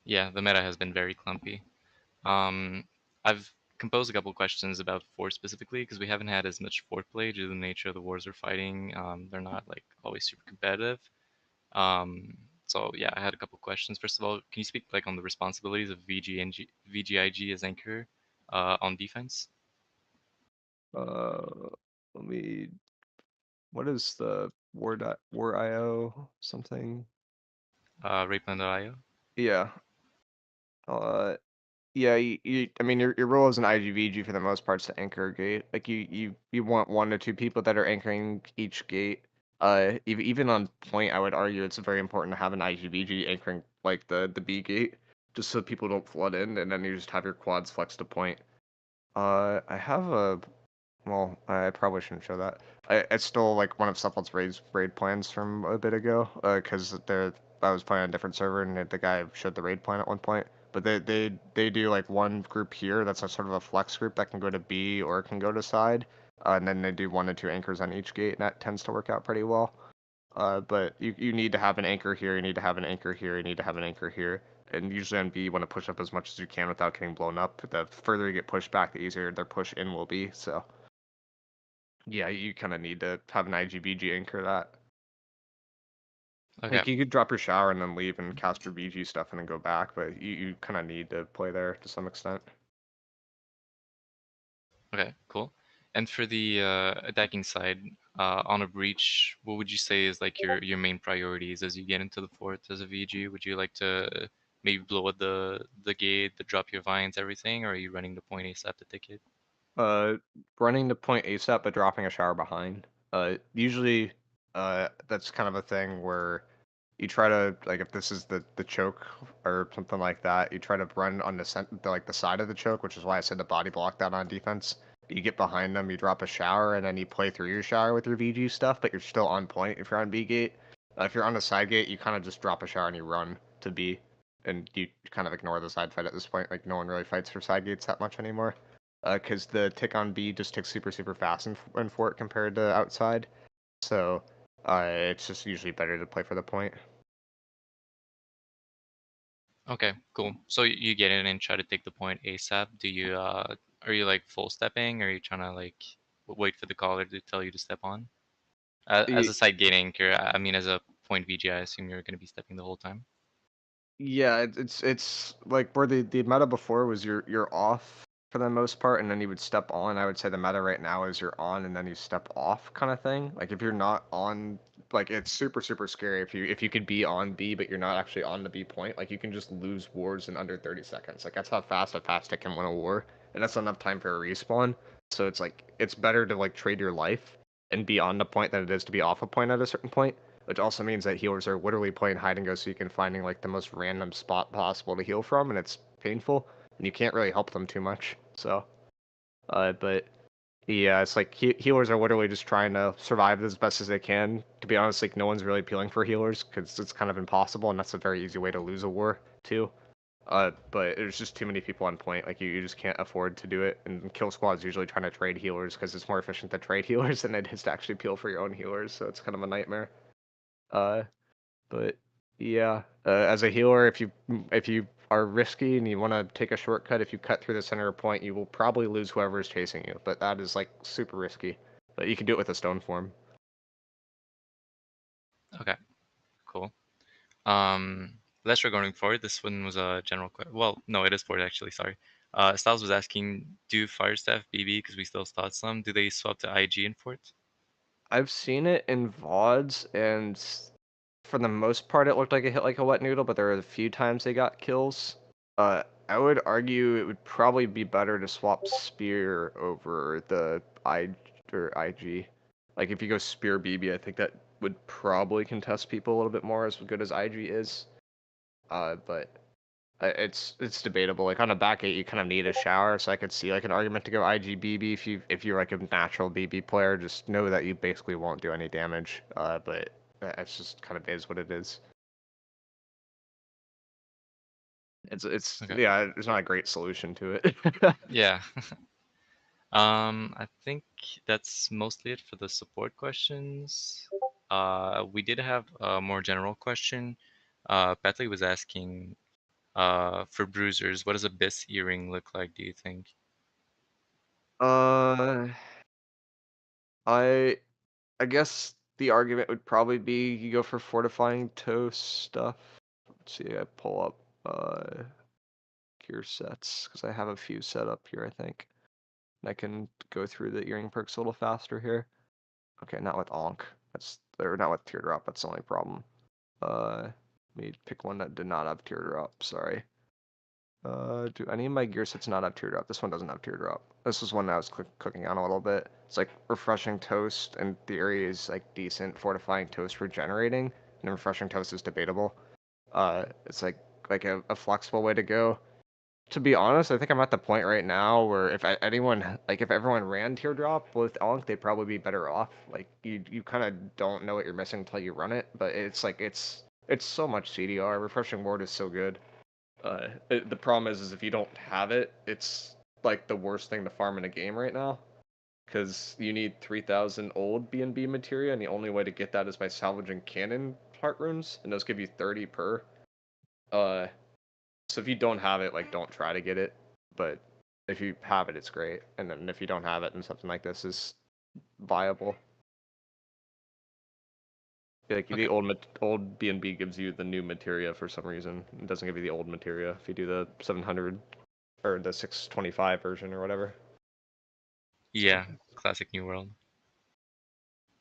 yeah, the meta has been very clumpy. I've composed a couple questions about Fort specifically because we haven't had as much Fort play due to the nature of the wars we're fighting. They're not like always super competitive. So yeah, I had a couple questions. First of all, can you speak like on the responsibilities of VGIG as anchor on defense? Uh, let me. What is the war IO something? Rayplan.io. Yeah. Uh, Yeah, I mean, your role as an IGVG for the most part is to anchor a gate. Like you want one or two people that are anchoring each gate. Even on point, I would argue it's very important to have an IGVG anchoring like the B gate, just so people don't flood in, and then you just have your quads flex to point. I have a well, I probably shouldn't show that. It's still like one of Cephal's raid plans from a bit ago, because I was playing on a different server and the guy showed the raid plan at one point. But they do like one group here that's a sort of a flex group that can go to B or can go to side, and then they do one to two anchors on each gate, and that tends to work out pretty well. But you need to have an anchor here, you need to have an anchor here, you need to have an anchor here. And usually on B, you want to push up as much as you can without getting blown up. The further you get pushed back, the easier their push in will be. So yeah, you kind of need to have an IGBG anchor that. Okay. Like you could drop your shower and then leave and cast your BG stuff and then go back, but you kind of need to play there to some extent. Okay. Cool. And for the attacking side, on a breach, what would you say is like your main priorities as you get into the fort as a VG? Would you like to maybe blow up the gate, the drop your vines, everything, or are you running the point ASAP to ticket? Uh, Running the point ASAP but dropping a shower behind. Usually, that's kind of a thing where you try to like if this is the choke or something like that, you try to run on the side of the choke, which is why I said the body block that on defense. You get behind them, you drop a shower, and then you play through your shower with your VG stuff, but you're still on point if you're on B gate. If you're on the side gate, you kind of just drop a shower and you run to B, and you kind of ignore the side fight at this point. Like no one really fights for side gates that much anymore, because the tick on B just ticks super fast in fort compared to outside. So it's just usually better to play for the point. Okay, cool. So you get in and try to take the point ASAP. Do you are you like full stepping, or are you trying to like wait for the caller to tell you to step on? As a side gate anchor, I mean, as a point VG, I assume you're going to be stepping the whole time. Yeah, it's like where the meta before was you're off for the most part, and then you would step on. I would say the meta right now is you're on and then you step off kind of thing. Like if you're not on, like it's super scary if you could be on B but you're not actually on the B point. Like you can just lose wars in under 30 seconds. Like that's how fast a fast tick can win a war, and that's not enough time for a respawn. So it's like it's better to like trade your life and be on the point than it is to be off a point at a certain point, which also means that healers are literally playing hide and go seek and finding like the most random spot possible to heal from, and it's painful, and you can't really help them too much. So, but yeah, it's like healers are literally just trying to survive as best as they can. To be honest, like no one's really appealing for healers because it's kind of impossible, and that's a very easy way to lose a war too. But there's just too many people on point. Like you just can't afford to do it. And kill squads usually trying to trade healers because it's more efficient to trade healers than it is to actually peel for your own healers. So it's kind of a nightmare. Uh, but yeah, as a healer, if you are risky and you want to take a shortcut, if you cut through the center point, you will probably lose whoever is chasing you. But that is like super risky. But you can do it with a stone form. Okay, cool. Less regarding Ford. This one was a general question. Well, no, it is Ford actually. Sorry. Styles was asking, do Fire Staff BB, because we still thought some, do they swap to IG in Fort? I've seen it in VODs, and for the most part, it looked like it hit like a wet noodle, but there were a few times they got kills. I would argue it would probably be better to swap Spear over the IG. Like, if you go Spear BB, I think that would probably contest people a little bit more as good as IG is. But it's debatable. Like on a back 8, you kind of need a shower, so I could see like an argument to go IGBB if you're like a natural BB player. Just know that you basically won't do any damage. But it's just kind of is what it is. It's Okay. yeah, there's not a great solution to it. Yeah. I think that's mostly it for the support questions. We did have a more general question. Patley was asking, for bruisers, what does a Bis earring look like, do you think? uh, I I guess the argument would probably be you go for fortifying toast stuff. Let's see, I pull up gear sets because I have a few set up here, I think. And I can go through the earring perks a little faster here. Okay, not with Onk. Or not with Teardrop, that's the only problem. Let me pick one that did not have Teardrop, sorry. Do any of my gear sets not have Teardrop? This one doesn't have Teardrop. This is one that I was cooking on a little bit. It's like refreshing toast, and theory is like decent. Fortifying toast regenerating, and refreshing toast is debatable. It's like a flexible way to go. To be honest, I think I'm at the point right now where if if everyone ran Teardrop with Ankh, they'd probably be better off. Like you kind of don't know what you're missing until you run it, but it's so much CDR. Refreshing Ward is so good. The problem is if you don't have it, it's like the worst thing to farm in a game right now, because you need 3,000 old B&B materia, and the only way to get that is by salvaging cannon heart runes, and those give you 30 per. Uh, so if you don't have it, like, don't try to get it. But if you have it, it's great. And then if you don't have it, then something like this is viable. Like Okay. the old B&B gives you the new materia for some reason. It doesn't give you the old materia if you do the 700 or the 625 version or whatever. Yeah, classic New World.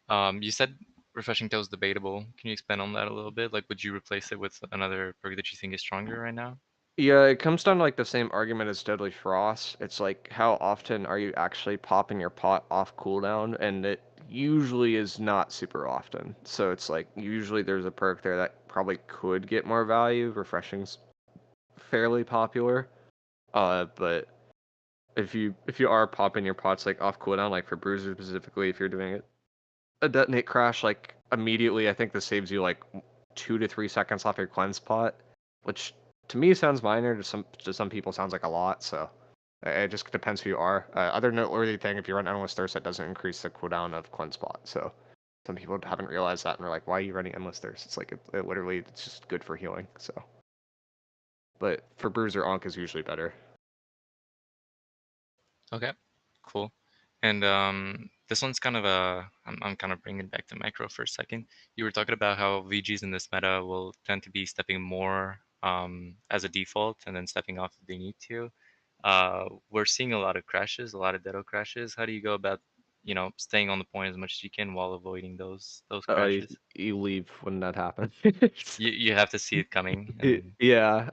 You said refreshing tail is debatable. Can you expand on that a little bit? Like, would you replace it with another perk that you think is stronger right now? Yeah, it comes down to like the same argument as Deadly Frost. It's like how often are you actually popping your pot off cooldown, and it usually is not super often. So it's like usually there's a perk there that probably could get more value. Refreshing's fairly popular. But if you are popping your pots like off cooldown, like for bruisers specifically, if you're doing it a detonate crash, like immediately, I think this saves you like 2 to 3 seconds off your cleanse pot, which to me sounds minor. To some people sounds like a lot. So it just depends who you are. Other noteworthy thing, if you run Endless Thirst, that doesn't increase the cooldown of cleanse pot. So some people haven't realized that and they're like, "Why are you running Endless Thirst?" It's like it literally it's just good for healing. So, but for Bruiser, Ankh is usually better. Okay, cool. And this one's kind of I'm kind of bringing it back to Mecrow for a second. You were talking about how VGs in this meta will tend to be stepping more as a default and then stepping off if they need to. We're seeing a lot of crashes, a lot of Dedo crashes. How do you go about, staying on the point as much as you can while avoiding those You, crashes? you leave when that happens. You have to see it coming, and Yeah,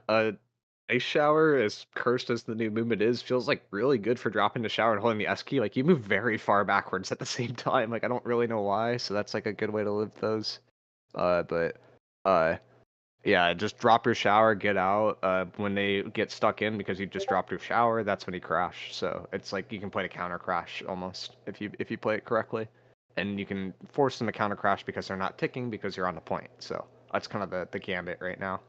Ice Shower, as cursed as the new movement is, feels like really good for dropping the shower and holding the S key. Like you move very far backwards at the same time. Like I don't really know why, so that's like a good way to live those. But uh yeah, just drop your shower, get out. When they get stuck in because you just dropped your shower, that's when you crash. So it's like you can play a counter crash almost if you play it correctly. And you can force them to counter crash because they're not ticking because you're on the point. So that's kind of the gambit right now.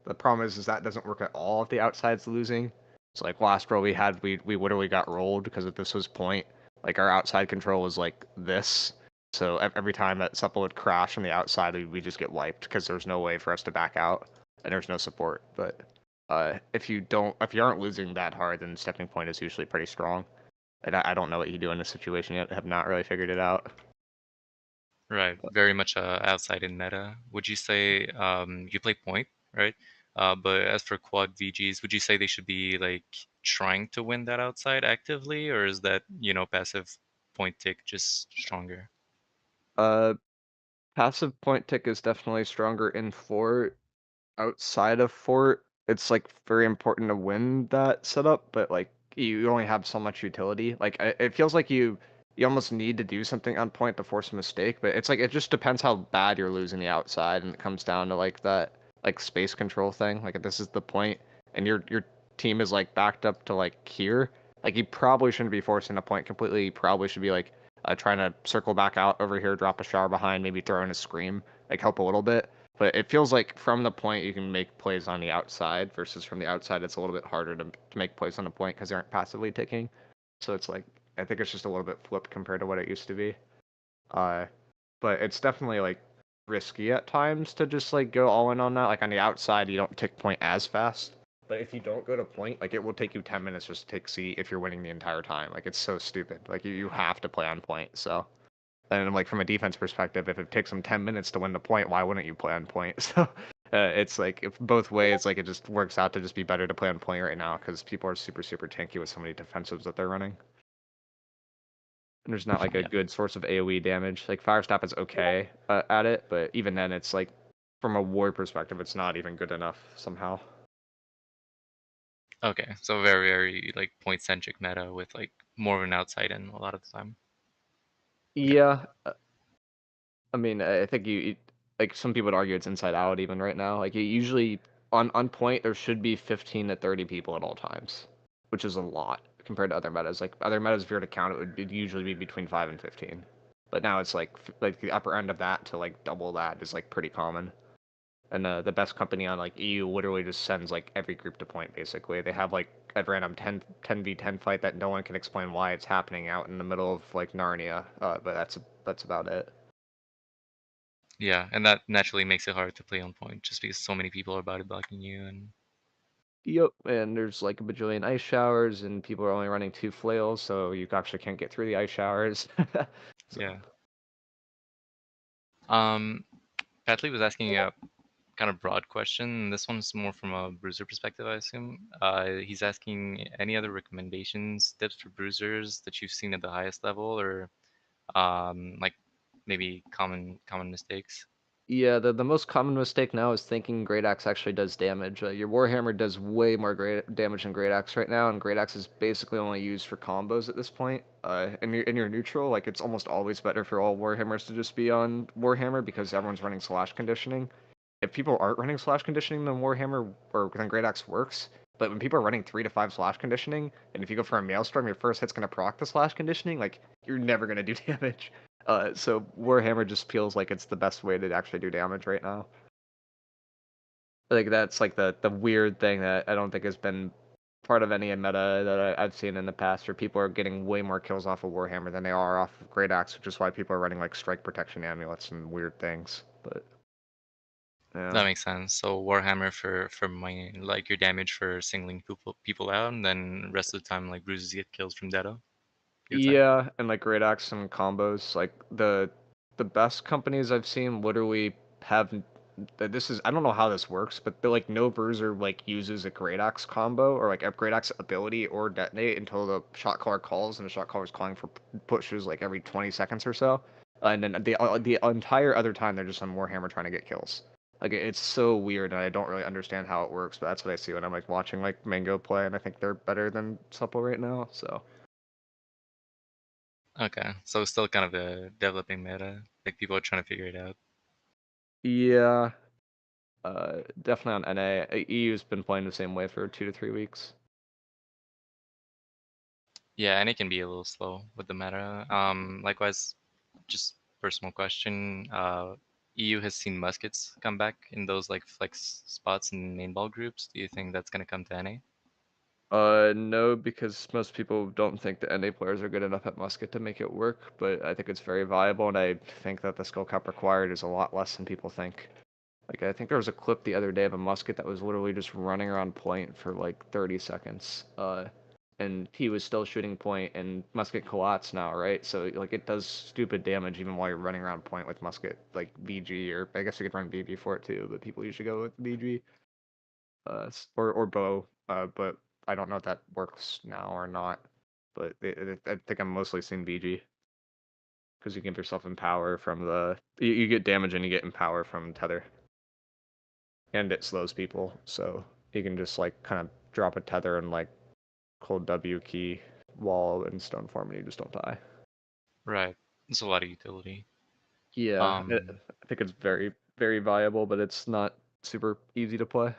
The problem is that doesn't work at all if the outside's losing. So like last row we literally got rolled because if this was point, like our outside control was like this. So every time that Supple would crash on the outside, we just get wiped because there's no way for us to back out and there's no support. But If you aren't losing that hard, then stepping point is usually pretty strong. And I don't know what you do in this situation yet. I have not really figured it out. Right, very much outside in meta. Would you say you play point, right? But as for quad VGs, would you say they should be like trying to win that outside actively, or is that, passive point tick just stronger? Uh, Passive point tick is definitely stronger in fort. Outside of fort, it's like very important to win that setup, but like you only have so much utility. Like it feels like you almost need to do something on point to force a mistake, but it's like it just depends how bad you're losing the outside, and it comes down to like that like space control thing. Like if this is the point, and your team is like backed up to like here, like you probably shouldn't be forcing a point completely. You probably should be like trying to circle back out over here, drop a shower behind, maybe throw in a scream, like help a little bit. But it feels like from the point you can make plays on the outside versus from the outside it's a little bit harder to make plays on the point because they aren't passively ticking. So it's like I think it's just a little bit flipped compared to what it used to be. Uh, but it's definitely like risky at times to just like go all in on that. Like on the outside you don't tick point as fast. But if you don't go to point, like it will take you 10 minutes just to take C if you're winning the entire time. Like it's so stupid. Like you have to play on point. So and like from a defense perspective, if it takes them 10 minutes to win the point, why wouldn't you play on point? So it's like if both ways, like it just works out to just be better to play on point right now because people are super super tanky with so many defensives that they're running. And there's not like a Yeah. good source of AOE damage. Like Firestop is okay at it, but even then, it's like from a war perspective, it's not even good enough somehow. Okay, so very, very like point centric meta with like more of an outside in a lot of the time. Yeah, I mean, I think like some people would argue it's inside out even right now. Like you usually on point there should be 15 to 30 people at all times, which is a lot compared to other metas. Like other metas, if you were to count, it'd usually be between 5 and 15. But now it's like the upper end of that to like double that is like pretty common. And the best company on like EU literally just sends like every group to point basically. They have like a random 10v10 fight that no one can explain why it's happening out in the middle of like Narnia. But that's about it. Yeah, and that naturally makes it hard to play on point just because so many people are body blocking you and Yep, and there's like a bajillion ice showers, and people are only running 2 flails, so you actually can't get through the ice showers. So, yeah. Um, Patley was asking a kind of broad question. This one's more from a bruiser perspective, I assume. He's asking any other recommendations, tips for bruisers that you've seen at the highest level, or like maybe common mistakes. yeah, the most common mistake now is thinking Great Axe actually does damage. Your Warhammer does way more great damage than Great Axe right now, and Great Axe is basically only used for combos at this point. In your neutral, like it's almost always better for all Warhammers to just be on Warhammer because everyone's running slash conditioning. If people aren't running slash conditioning, then Warhammer or then Great Axe works. But when people are running 3 to 5 slash conditioning, and if you go for a Maelstrom, your first hit's gonna proc the slash conditioning, like you're never gonna do damage. So Warhammer just feels like it's the best way to actually do damage right now. Like that's like the weird thing that I don't think has been part of any meta that I've seen in the past, where people are getting way more kills off of Warhammer than they are off of Great Axe, which is why people are running like strike protection amulets and weird things. But yeah. That makes sense. So Warhammer for mining, like your damage for singling people out, and then rest of the time like bruises get kills from Data. Your type. Yeah, and like great axe and combos, like the best companies I've seen literally have this is I don't know how this works, but they're like no bruiser like uses a great axe combo or like a great axe ability or detonate until the shot caller calls, and the shot caller is calling for pushes like every 20 seconds or so, and then the entire other time they're just on Warhammer trying to get kills. Like it's so weird, and I don't really understand how it works, but that's what I see when I'm like watching like Mango play, and I think they're better than Supple right now. So. Okay, so still kind of a developing meta. Like people are trying to figure it out. Yeah, definitely on NA. EU's been playing the same way for 2 to 3 weeks. Yeah, and it can be a little slow with the meta. Likewise, just personal question. EU has seen muskets come back in those like flex spots in main ball groups. Do you think that's gonna come to NA? No, because most people don't think the NA players are good enough at musket to make it work, but I think it's very viable, and I think that the skill cap required is a lot less than people think. Like, I think there was a clip the other day of a musket that was literally just running around point for like 30 seconds. And he was still shooting point, and musket collapsed now, right? So like it does stupid damage even while you're running around point with musket, like VG, or I guess you could run VG for it too, but people usually go with VG, or bow. But I don't know if that works now or not. But I think I'm mostly seeing VG because you give yourself empower from you get damage and you get empower from tether. And it slows people, so you can just like kind of drop a tether and like hold W key wall and stone form and you just don't die. Right. It's a lot of utility. Yeah, I think it's very, very viable, but it's not super easy to play.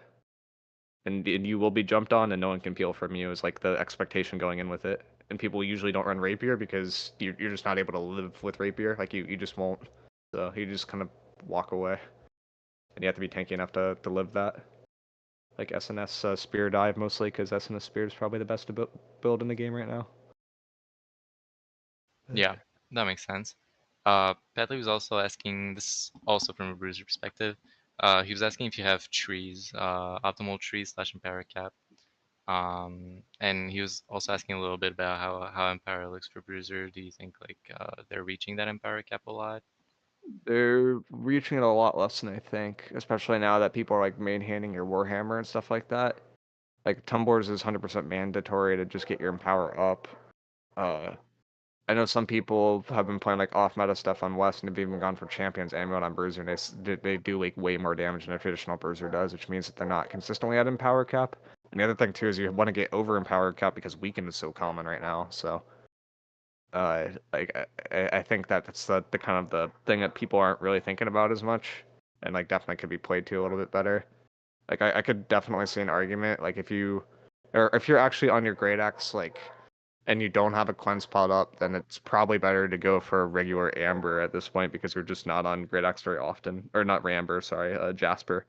And you will be jumped on and no one can peel from you is like the expectation going in with it. And people usually don't run rapier because you're just not able to live with rapier. Like you just won't. So you just kind of walk away. And you have to be tanky enough to live that. Like SNS Spear Dive mostly, because SNS Spear is probably the best to build in the game right now. Yeah, that makes sense. Pedley was also asking, this also from a bruiser perspective, he was asking if you have trees, optimal trees / empower cap. And he was also asking a little bit about how empower looks for bruiser. Do you think like they're reaching that empower cap a lot? They're reaching it a lot less than I think, especially now that people are like main handing your Warhammer and stuff like that. Like Tumblers is 100% mandatory to just get your empower up. I know some people have been playing like off meta stuff on West and have even gone for Champions Amulet on Bruiser, and they do like way more damage than a traditional Bruiser does, which means that they're not consistently at empower cap. And the other thing too is you want to get over empower cap because weaken is so common right now. So like I think that that's the kind of the thing that people aren't really thinking about as much, and like definitely could be played to a little bit better. Like I could definitely see an argument like if you're actually on your Great Axe like and you don't have a cleanse pot up, then it's probably better to go for a regular amber at this point because you're just not on Great Axe very often, or not Ramber, sorry, Jasper.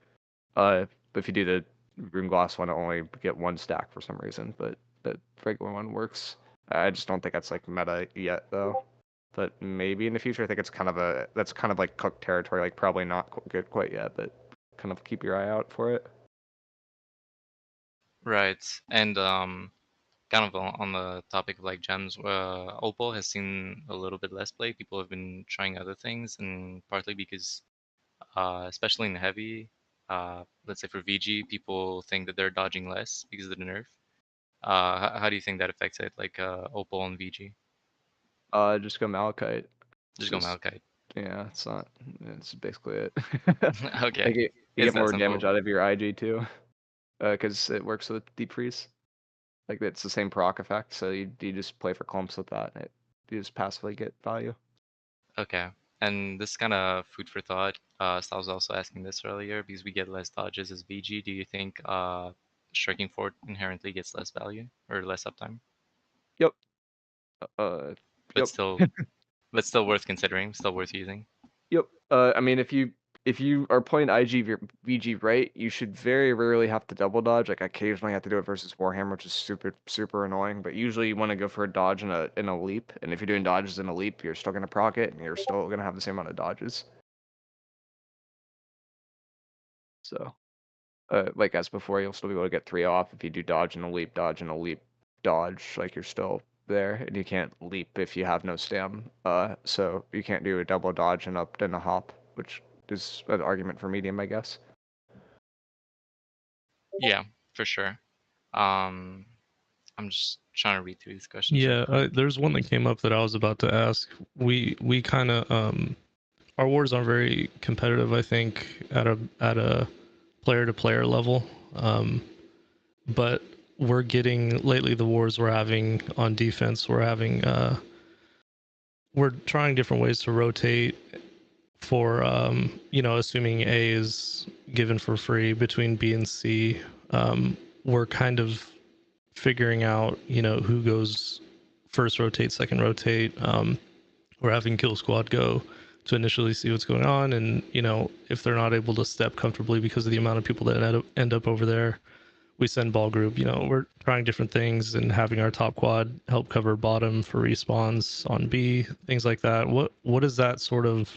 But if you do the Rune Glass one, I only get one stack for some reason, but the regular one works. I just don't think that's like meta yet though. But maybe in the future, I think that's kind of like cooked territory, like probably not good quite yet, but kind of keep your eye out for it. Right. And kind of on the topic of like gems, Opal has seen a little bit less play. People have been trying other things, and partly because, especially in the heavy, let's say for VG, people think that they're dodging less because of the nerf. How do you think that affects it, like Opal and VG? Just go Malachite. Just go Malachite. Yeah, it's not. It's basically it. Okay, Like you it's get that more simple. damage out of your IG too, because it works with deep freeze. Like it's the same proc effect, so you just play for clumps with that, and you just passively get value. Okay, and this kind of food for thought. So I was also asking this earlier because we get less dodges as VG. Do you think striking forward inherently gets less value or less uptime? Yep. Uh, But yep. still, but still worth considering. Still worth using. Yep. I mean, if you are playing VG right, you should very rarely have to double dodge. Like occasionally have to do it versus Warhammer, which is super annoying. But usually you want to go for a dodge and a leap. And if you're doing dodges in a leap, you're still gonna proc it, and you're still gonna have the same amount of dodges. So, like as before, you'll still be able to get 3 off if you do dodge and a leap, dodge and a leap, dodge. Like you're still there, and you can't leap if you have no stam. So you can't do a double dodge and up and a hop, which is an argument for medium, I guess. Yeah, for sure. I'm just trying to read through these questions real Yeah, quick. there's one that came up that I was about to ask. We kind of our wars aren't very competitive. I think at a player to player level, but we're getting lately the wars we're having on defense. We're trying different ways to rotate for assuming A is given for free between B and C. We're kind of figuring out who goes first rotate, second rotate. We're having kill squad go to initially see what's going on, and if they're not able to step comfortably because of the amount of people that end up over there, we send ball group. We're trying different things and having our top quad help cover bottom for respawns on B, things like that. What is that sort of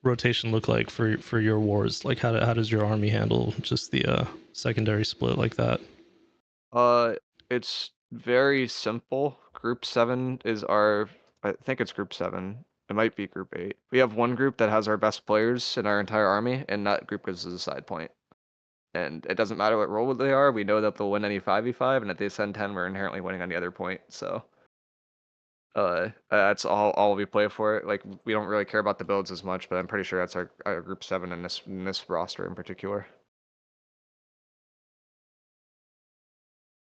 rotation look like for your wars? Like how does your army handle just the secondary split like that? It's very simple. Group 7 is our, I think it's Group 7. It might be Group 8. We have one group that has our best players in our entire army, and that group goes as a side point. And it doesn't matter what role they are, we know that they'll win any 5v5, and if they send 10, we're inherently winning on the other point, so. That's all we play for it. Like, we don't really care about the builds as much, but I'm pretty sure that's our Group 7 in this roster in particular.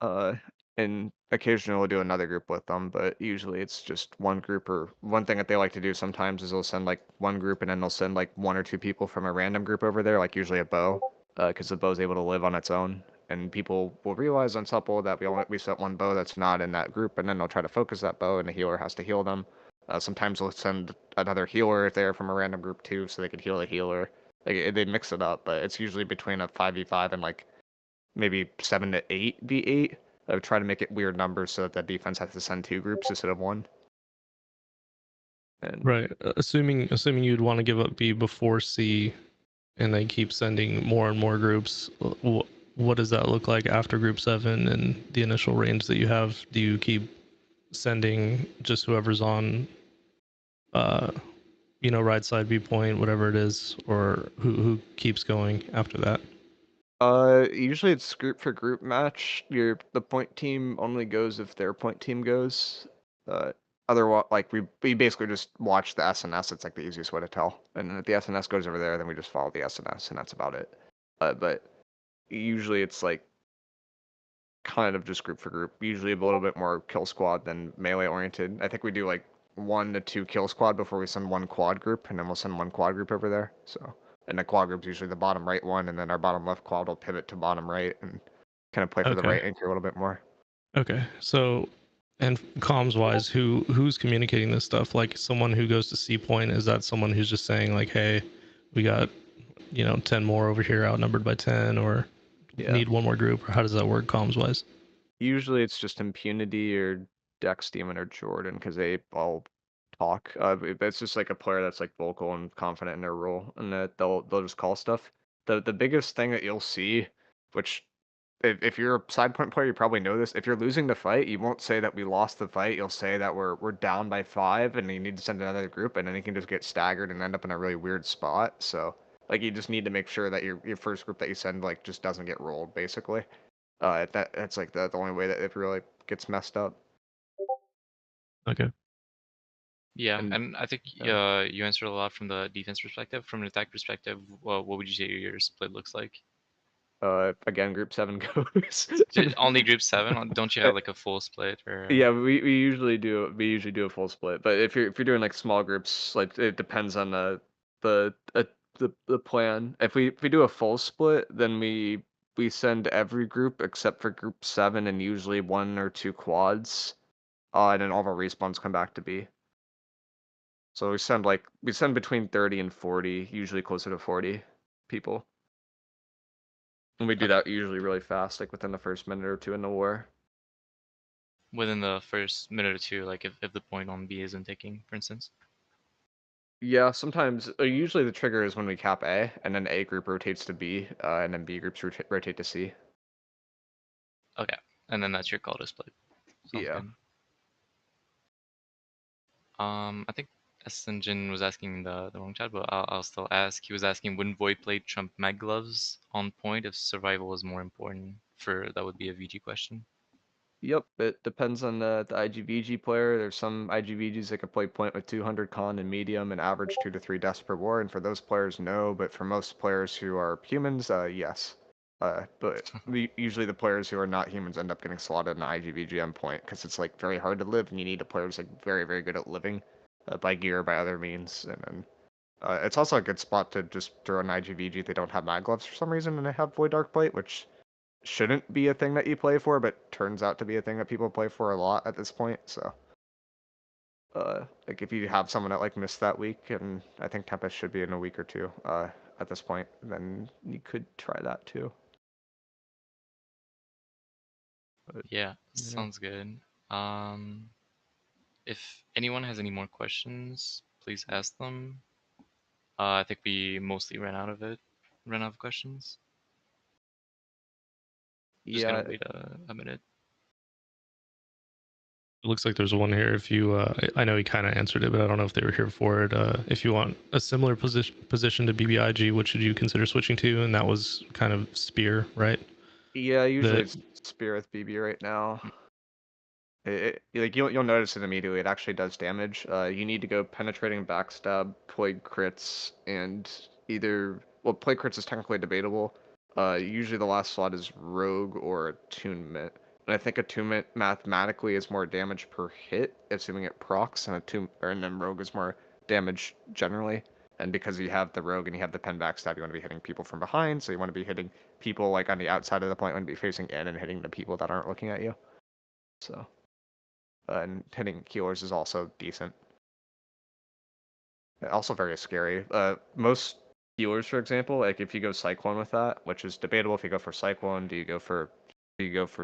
Uh, and occasionally we'll do another group with them, but usually it's just one group. Or one thing that they like to do sometimes is they'll send like one group and then they'll send like one or two people from a random group over there, like usually a bow, because the bow's able to live on its own. And people will realize on supple that we sent one bow that's not in that group, and then they'll try to focus that bow, and the healer has to heal them. Sometimes they'll send another healer if they're from a random group too, so they could heal the healer. Like, they mix it up, but it's usually between a 5v5 and like maybe 7 to 8 v8. I would try to make it weird numbers so that the defense has to send two groups instead of one. And Right. Assuming you'd want to give up B before C, and then keep sending more and more groups. What does that look like after Group 7 and the initial range that you have? Do you keep sending just whoever's on, right side B point, whatever it is, or who keeps going after that? usually it's group for group match. The point team only goes if their point team goes. Otherwise, like we basically just watch the SNS. It's like the easiest way to tell. And then if the SNS goes over there, then we just follow the SNS, and that's about it. But usually it's like kind of just group for group. Usually a little bit more kill squad than melee oriented. I think we do like 1 to 2 kill squad before we send one quad group, and then we'll send one quad group over there. So, and the quad group's usually the bottom right one, and then our bottom left quad will pivot to bottom right and kind of play for the Okay. right anchor a little bit more. Okay. So, and comms wise, who's communicating this stuff? Like someone who goes to C point, is that someone who's just saying like, hey, we got 10 more over here outnumbered by 10, or Yeah. need one more group, or how does that work comms wise? Usually it's just Impunity or Dex Demon or Jordan because they all talk. It's just like a player that's like vocal and confident in their role, and that they'll just call stuff. The biggest thing that you'll see, which if you're a side point player, you probably know this. If you're losing the fight, you won't say that we lost the fight. You'll say that we're down by 5, and you need to send another group, and then you can just get staggered and end up in a really weird spot. So like you just need to make sure that your first group that you send like just doesn't get rolled, basically. That's like the only way that it really gets messed up. Okay. Yeah, And and I think you answered a lot from the defense perspective. From an attack perspective, what would you say your split looks like? again, group 7 goes. Only group 7? Don't you have like a full split or? Yeah, we usually do a full split, but if you're doing like small groups, like it depends on the the plan. If we do a full split, then we send every group except for group 7 and usually 1 or 2 quads. And then all of our respawns come back to B. So we send between 30 and 40, usually closer to 40 people. And we do that usually really fast, like within the first minute or two in the war. Within the first minute or two, like if the point on B isn't ticking, for instance. Yeah, sometimes, usually the trigger is when we cap A, and then A group rotates to B, and then B groups rotate to C. Okay, and then that's your call to split. Sounds Yeah. good. I think Essenjin was asking the wrong chat, but I'll still ask. He was asking, wouldn't Void Plate trump Mag Gloves on point if survival was more important? That would be a VG question. Yep, it depends on the IGVG player. There's some IGVGs that can play point with 200 con and medium and average 2 to 3 deaths per war, and for those players, no, but for most players who are humans, yes. But usually the players who are not humans end up getting slotted in the IGVG endpoint because it's like very hard to live, and you need a player who's like very, very good at living by gear or by other means. And then it's also a good spot to just throw an IGVG if they don't have mag gloves for some reason and they have Void Dark Plate, which shouldn't be a thing that you play for, but turns out to be a thing that people play for a lot at this point. So, like if you have someone that like missed that week, and I think Tempest should be in a week or two, at this point, then you could try that too. But, Yeah, yeah. sounds good. If anyone has any more questions, please ask them. I think we mostly ran out of questions. Just Yeah, gonna wait a minute. It looks like there's one here. If you, I know he kind of answered it, but I don't know if they were here for it. If you want a similar position to BBIG, what should you consider switching to? And that was kind of spear, right? yeah. Usually The it's spear with BB right now. Like you'll notice it immediately. It actually does damage. You need to go penetrating, backstab, plague crits, and either plague crits is technically debatable. Usually the last slot is rogue or attunement, and I think attunement mathematically is more damage per hit, assuming it procs, and then rogue is more damage generally. And because you have the rogue and you have the pen backstab, you want to be hitting people from behind, so you want to be hitting people like on the outside of the point, you want to be facing in and hitting the people that aren't looking at you. So. And hitting healers is also decent. Also very scary. Most healers, for example, like if you go Cyclone with that, which is debatable if you go for Cyclone, do you go for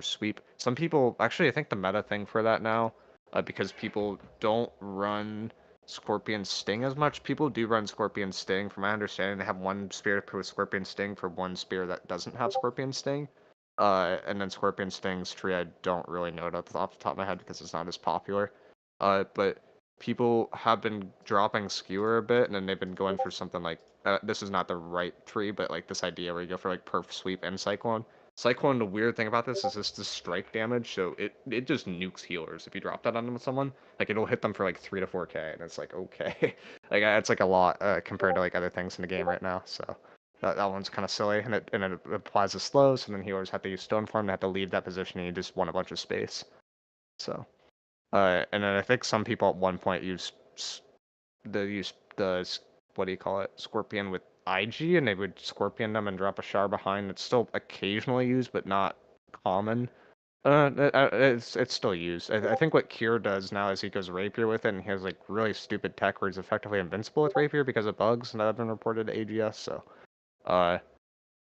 Sweep? Some people, actually, I think the meta thing for that now, because people don't run Scorpion Sting as much. People do run Scorpion Sting. From my understanding, they have one spear to put Scorpion Sting for one spear that doesn't have Scorpion Sting. And then Scorpion Sting's tree, I don't really know it off the top of my head because it's not as popular. But people have been dropping Skewer a bit, and then they've been going for something like this is not the right tree, but like this idea where you go for like Perf Sweep and Cyclone. Cyclone, the weird thing about this is this is strike damage, so it just nukes healers. If you drop that on someone, like it'll hit them for like 3 to 4k, and it's like okay, like it's like a lot compared to like other things in the game right now. So that one's kind of silly, and it applies to slows, and then healers have to use Stone Form, they have to leave that position, and you just won a bunch of space. So. And then I think some people at one point use the what do you call it, Scorpion with IG, and they would Scorpion them and drop a Char behind. It's still occasionally used, but not common. It's still used. I think what Cure does now is he goes Rapier with it, and he has like really stupid tech where he's effectively invincible with Rapier because of bugs that have been reported to AGS. So, uh,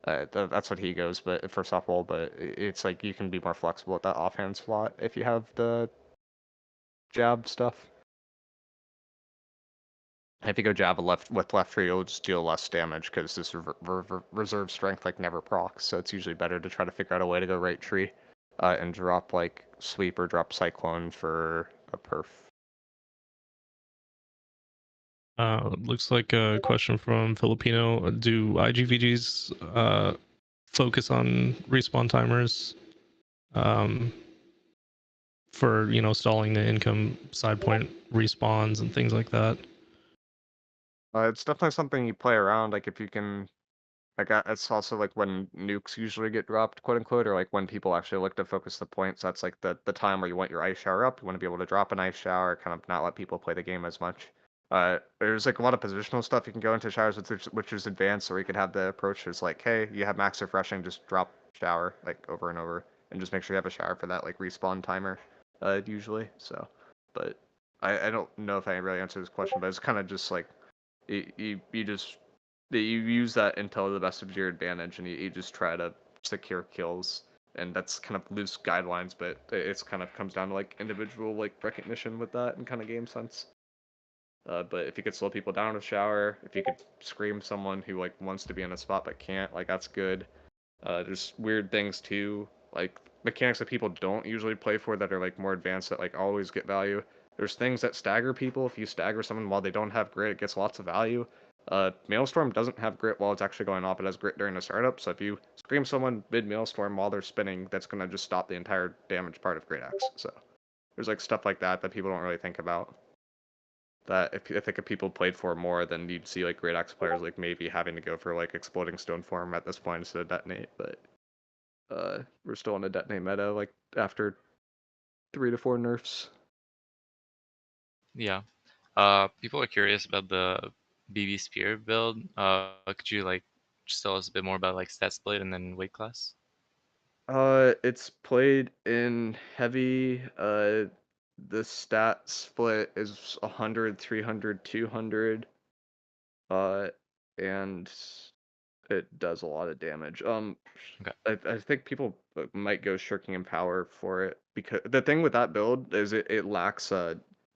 that's what he goes. But for softball, but it's like you can be more flexible at that offhand slot if you have the jab stuff. If you go jab with left tree, you'll just deal less damage because this reserve strength like never procs. So it's usually better to try to figure out a way to go right tree, and drop like sweep or drop cyclone for a perf. looks like a question from Filipino. Do IGVGs focus on respawn timers for stalling the income side point respawns and things like that? It's definitely something you play around. Like if you can, like it's also like when nukes usually get dropped, quote unquote, or like when people actually look to focus the points. That's like the time where you want your ice shower up. You want to be able to drop an ice shower, kind of not let people play the game as much. There's like a lot of positional stuff you can go into showers with, which is advanced, or you could have the approach is like, hey, you have max refreshing, just drop shower like over and over, and just make sure you have a shower for that like respawn timer, usually. So, but I don't know if I really answered this question, but it's kind of just like you just you use that intel to the best of your advantage, and you just try to secure kills. And that's kind of loose guidelines, but it's kind of comes down to like individual like recognition with that and kind of game sense. But if you could slow people down in a shower, if you could scream someone who like wants to be in a spot but can't, like that's good. There's weird things too, like mechanics that people don't usually play for that are like more advanced that like always get value. There's things that stagger people. If you stagger someone while they don't have grit, it gets lots of value. Maelstrom doesn't have grit while it's actually going off. It has grit during the startup. So if you scream someone mid Maelstrom while they're spinning, that's gonna just stop the entire damage part of Great Axe. So there's like stuff like that that people don't really think about. That if I think if people played for more, then you'd see like Great Axe players like maybe having to go for like exploding stone form at this point instead of detonate. But we're still in a detonate meta like after 3 to 4 nerfs. Yeah. People are curious about the BB Spear build. Could you like just tell us a bit more about like stat split and then weight class? It's played in heavy. The stat split is 100, 300, 200. Uh, and it does a lot of damage. Okay. I think people might go shirking empower for it because the thing with that build is it lacks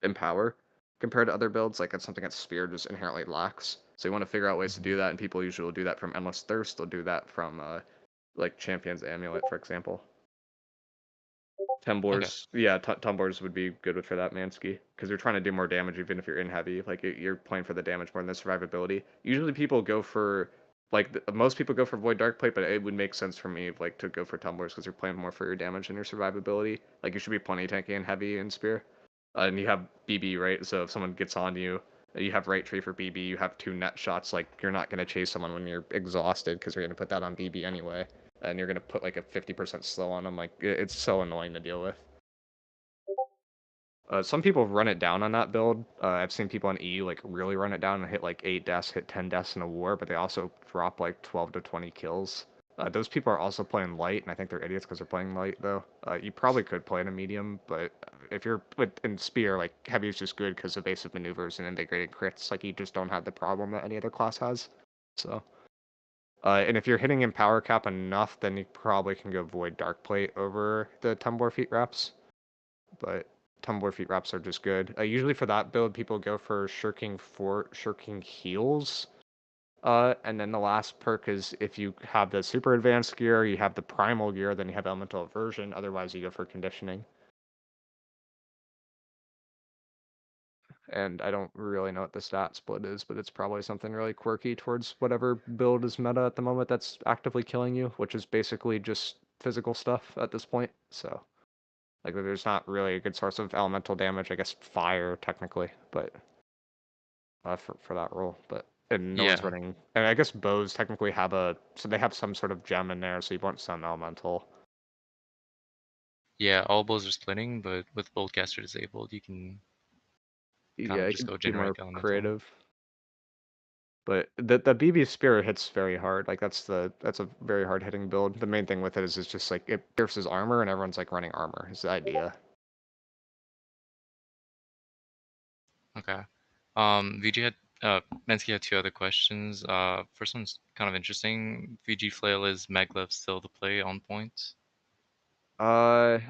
empower compared to other builds. Like it's something that spear just inherently lacks. So you want to figure out ways to do that, and people usually will do that from Endless Thirst. They'll do that from like Champion's Amulet, for example. Okay. Tumblers, yeah, tumblers would be good for that Mansky, because you're trying to do more damage even if you're in heavy. Like you're playing for the damage more than the survivability. Usually people go for most people go for Void Darkplate, but it would make sense for me like to go for tumblers because you're playing more for your damage and your survivability. Like you should be plenty tanky and heavy and spear, and you have BB, right? So if someone gets on you, you have right tree for BB. You have 2 net shots. Like you're not gonna chase someone when you're exhausted because you're gonna put that on BB anyway, and you're gonna put like a 50% slow on them. Like it's so annoying to deal with. Some people run it down on that build. I've seen people on EU like really run it down and hit like 8 deaths, hit 10 deaths in a war, but they also drop like 12 to 20 kills. Those people are also playing light, and I think they're idiots because they're playing light though. You probably could play in a medium, but if you're in spear, like heavy is just good because of evasive maneuvers and integrated crits. Like you just don't have the problem that any other class has. So, and if you're hitting in power cap enough, then you probably can go void dark plate over the tumbler feet wraps. But tumbler feet wraps are just good. Usually for that build, people go for shirking heals. And then the last perk is if you have the super advanced gear, you have the primal gear, then you have elemental aversion. Otherwise, you go for conditioning. And I don't really know what the stat split is, but it's probably something really quirky towards whatever build is meta at the moment that's actively killing you, which is basically just physical stuff at this point. So. Like, there's not really a good source of elemental damage. I guess fire, technically, but for that role. But and no one's Yeah. running. And I guess bows technically have so they have some sort of gem in there, so you won't sound elemental. Yeah, all bows are splitting, but with Boltcaster disabled, you can kind Yeah, of it just could go be generate more the elemental. creative. But the BB spear hits very hard. Like that's a very hard hitting build. The main thing with it is it's just like it pierces armor, and everyone's like running armor. Is the idea. Okay. VG had Mensky had 2 other questions. First one's kind of interesting. VG Flail, is Maglev still the play on point? Uh,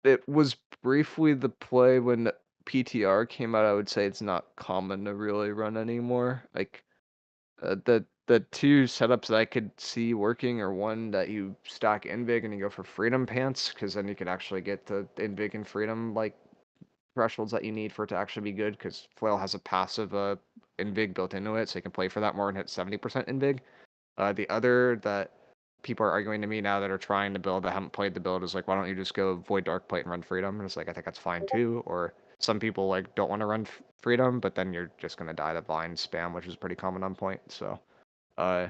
It was briefly the play when PTR came out. I would say it's not common to really run anymore. Like the 2 setups that I could see working are one that you stack Invig and you go for Freedom Pants, because then you can actually get the Invig and Freedom like thresholds that you need for it to actually be good. Because Flail has a passive Invig built into it, so you can play for that more and hit 70% Invig. The other that people are arguing to me now that are trying to build that haven't played the build is like, why don't you just go Void Dark Plate and run Freedom? And it's like, I think that's fine too. Or some people like don't want to run Freedom, but then you're just gonna die to Vine spam, which is pretty common on point. So, uh,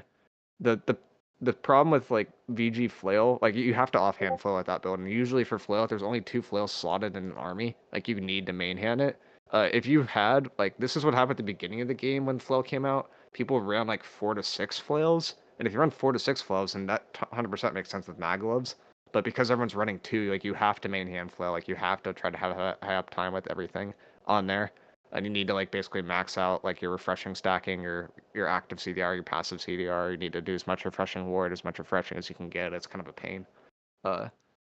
the the the problem with like VG flail, like you have to offhand flail at that build, and usually for flail, if there's only 2 flails slotted in an army, like you need to main hand it. If you had like this is what happened at the beginning of the game when flail came out, people ran like 4 to 6 flails, and if you run 4 to 6 flails, then that 100% makes sense with magloves. But because everyone's running 2, like you have to main hand flail, like you have to try to have high uptime with everything on there, and you need to like basically max out like your refreshing stacking, your active CDR, your passive CDR. You need to do as much refreshing ward, as much refreshing as you can get. It's kind of a pain.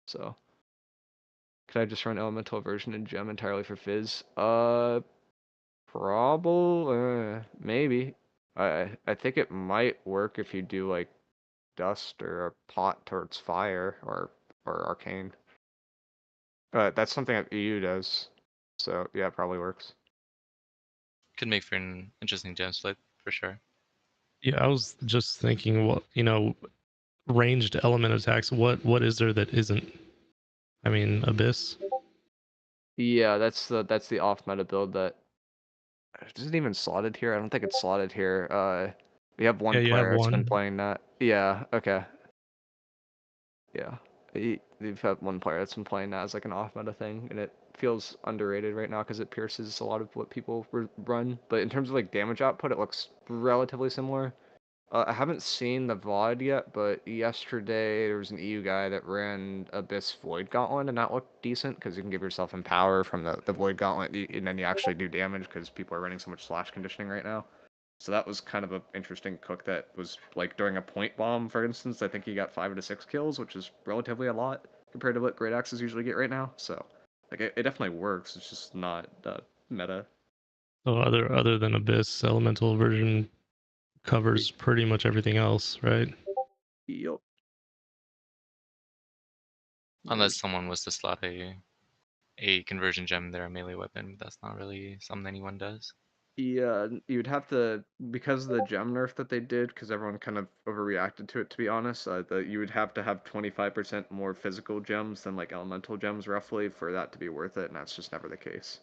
So could I just run elemental version and gem entirely for fizz? Probably, maybe. I think it might work if you do like dust or a pot towards fire or arcane. That's something that EU does. So yeah, it probably works. Could make for an interesting gem split for sure. Yeah, I was just thinking, what ranged element attacks. What is there that isn't? I mean, Abyss. Yeah, that's the off meta build that isn't even slotted here. I don't think it's slotted here. We have Yeah, one you have player that's been one. playing that. Yeah, okay. Yeah. You've had one player that's been playing that as like an off meta thing, and it feels underrated right now because it pierces a lot of what people run. But in terms of like damage output, it looks relatively similar. I haven't seen the VOD yet, but yesterday there was an EU guy that ran Abyss Void Gauntlet, and that looked decent because you can give yourself Empower from the Void Gauntlet, and then you actually do damage because people are running so much slash conditioning right now. So that was kind of an interesting cook that was like during a point bomb, for instance. I think he got 5 to 6 kills, which is relatively a lot compared to what Great Axes usually get right now. So like it definitely works. It's just not meta. So other than Abyss, Elemental version covers pretty much everything else, right? Yep. Unless someone was to slot a conversion gem in their melee weapon, that's not really something anyone does. Yeah, you'd have to, because of the gem nerf that they did, because everyone kind of overreacted to it, to be honest, that you would have to have 25% more physical gems than like elemental gems roughly for that to be worth it, and that's just never the case.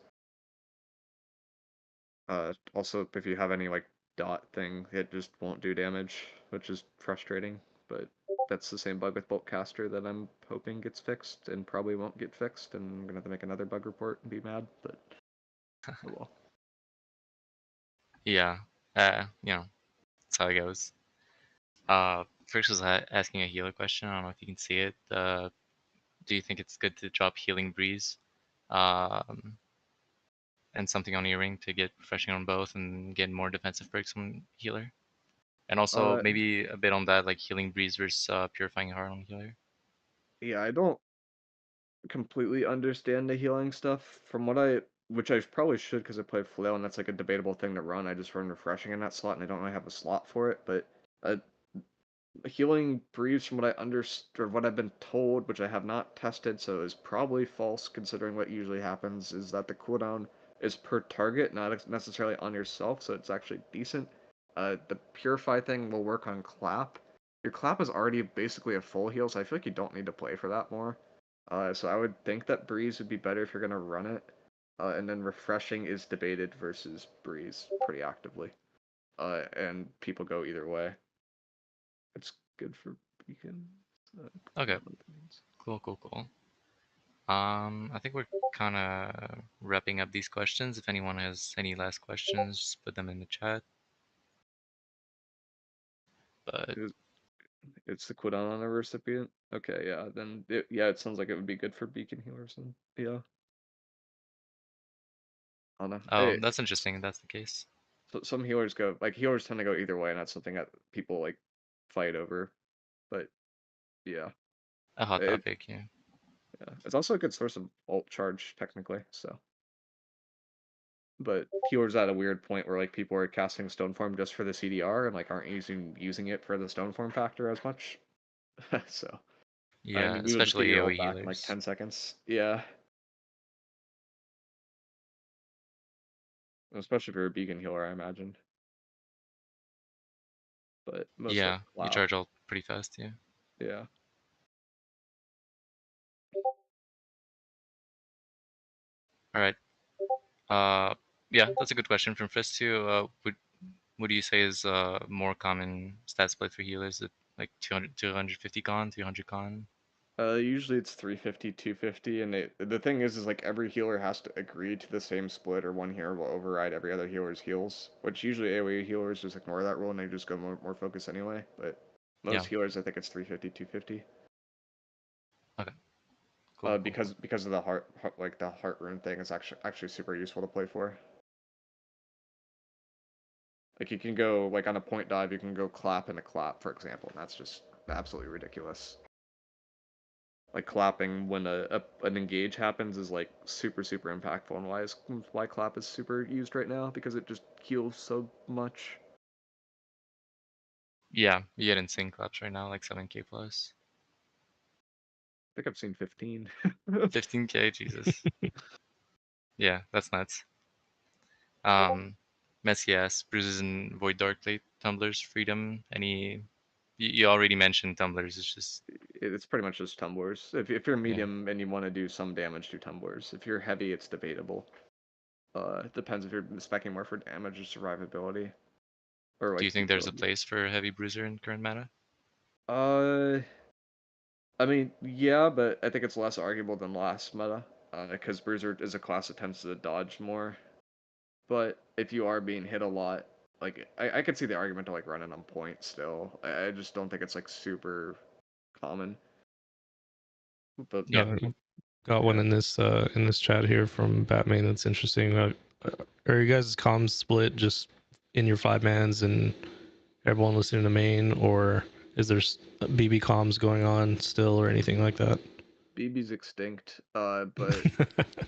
Also, if you have any like dot thing, it just won't do damage, which is frustrating, but that's the same bug with Boltcaster that I'm hoping gets fixed and probably won't get fixed, and I'm gonna have to make another bug report and be mad, but oh well. Yeah, that's how it goes. First was asking a healer question. I don't know if you can see it. Do you think it's good to drop Healing Breeze, and something on Earring to get refreshing on both and get more defensive perks on healer? And also Uh, maybe a bit on that, like Healing Breeze versus Purifying Heart on healer. yeah, I don't completely understand the healing stuff. From which I probably should because I play Flail and that's like a debatable thing to run. I just run refreshing in that slot and I don't really have a slot for it. But uh, healing breeze, from what I understand or what I've been told, which I have not tested, so is probably false considering what usually happens, is that the cooldown is per target, not necessarily on yourself. So it's actually decent. The purify thing will work on clap. Your clap is already basically a full heal, so I feel like you don't need to play for that more. So I would think that Breeze would be better if you're going to run it. And then Refreshing is debated versus Breeze pretty actively. And people go either way. It's good for Beacon. Okay, cool. I think we're kind of wrapping up these questions. If anyone has any last questions, just put them in the chat. But It's the cooldown on a recipient. Okay, yeah, then it sounds like it would be good for Beacon healers. Then yeah, I don't know. that's interesting if that's the case. So some healers go like healers tend to go either way, and that's something that people like fight over. But yeah, A hot it, topic, yeah. yeah, it's also a good source of ult charge technically. So, but healers at a weird point where like people are casting stone form just for the CDR and like aren't using it for the stone form factor as much. So, and Yeah, you'll just get especially your AoE ult back in like healers. 10 seconds. Yeah, especially if you're a beacon healer, I imagine. But most like Yeah, you clap. charge all pretty fast, yeah. Yeah. All right. Uh, yeah, that's a good question from Frisk too. What do you say is more common stat split for healers? Is it like 200, 250 con, 300 con? Usually it's 350, 250, and the thing is like every healer has to agree to the same split, or one healer will override every other healer's heals, which usually AoE healers just ignore that rule and they just go more focus anyway, but Yeah. most healers I think it's 350, 250. Okay. Cool. Because of the like the heart rune thing is actually super useful to play for. Like you can go like on a point dive, you can go clap and a clap, for example, and that's just absolutely ridiculous. Like clapping when an engage happens is like super impactful, and why clap is super used right now because it just heals so much. Yeah, you get insane claps right now, like 7k plus. I think I've seen 15. 15k, Jesus. Yeah, that's nuts. Messy ass, bruises and void dark plate, tumblers, freedom. You already mentioned tumblers. It's just It's pretty much just tumblers. If you're yeah. medium and you want to do some damage to tumblers, if you're heavy, it's debatable. It depends if you're specking more for damage or survivability or Do like you think there's a utility. place for a heavy bruiser in current meta? Uh, I mean, yeah, but I think it's less arguable than last meta. Because Bruiser is a class that tends to dodge more. But if you are being hit a lot, like I could see the argument to like running on point still. I just don't think it's like super common. But Yeah. Uh, got one yeah, in this chat here from Batman that's interesting. Are you guys' comms split just in your 5 mans and everyone listening to main, or is there BB comms going on still or anything like that? BB's extinct. But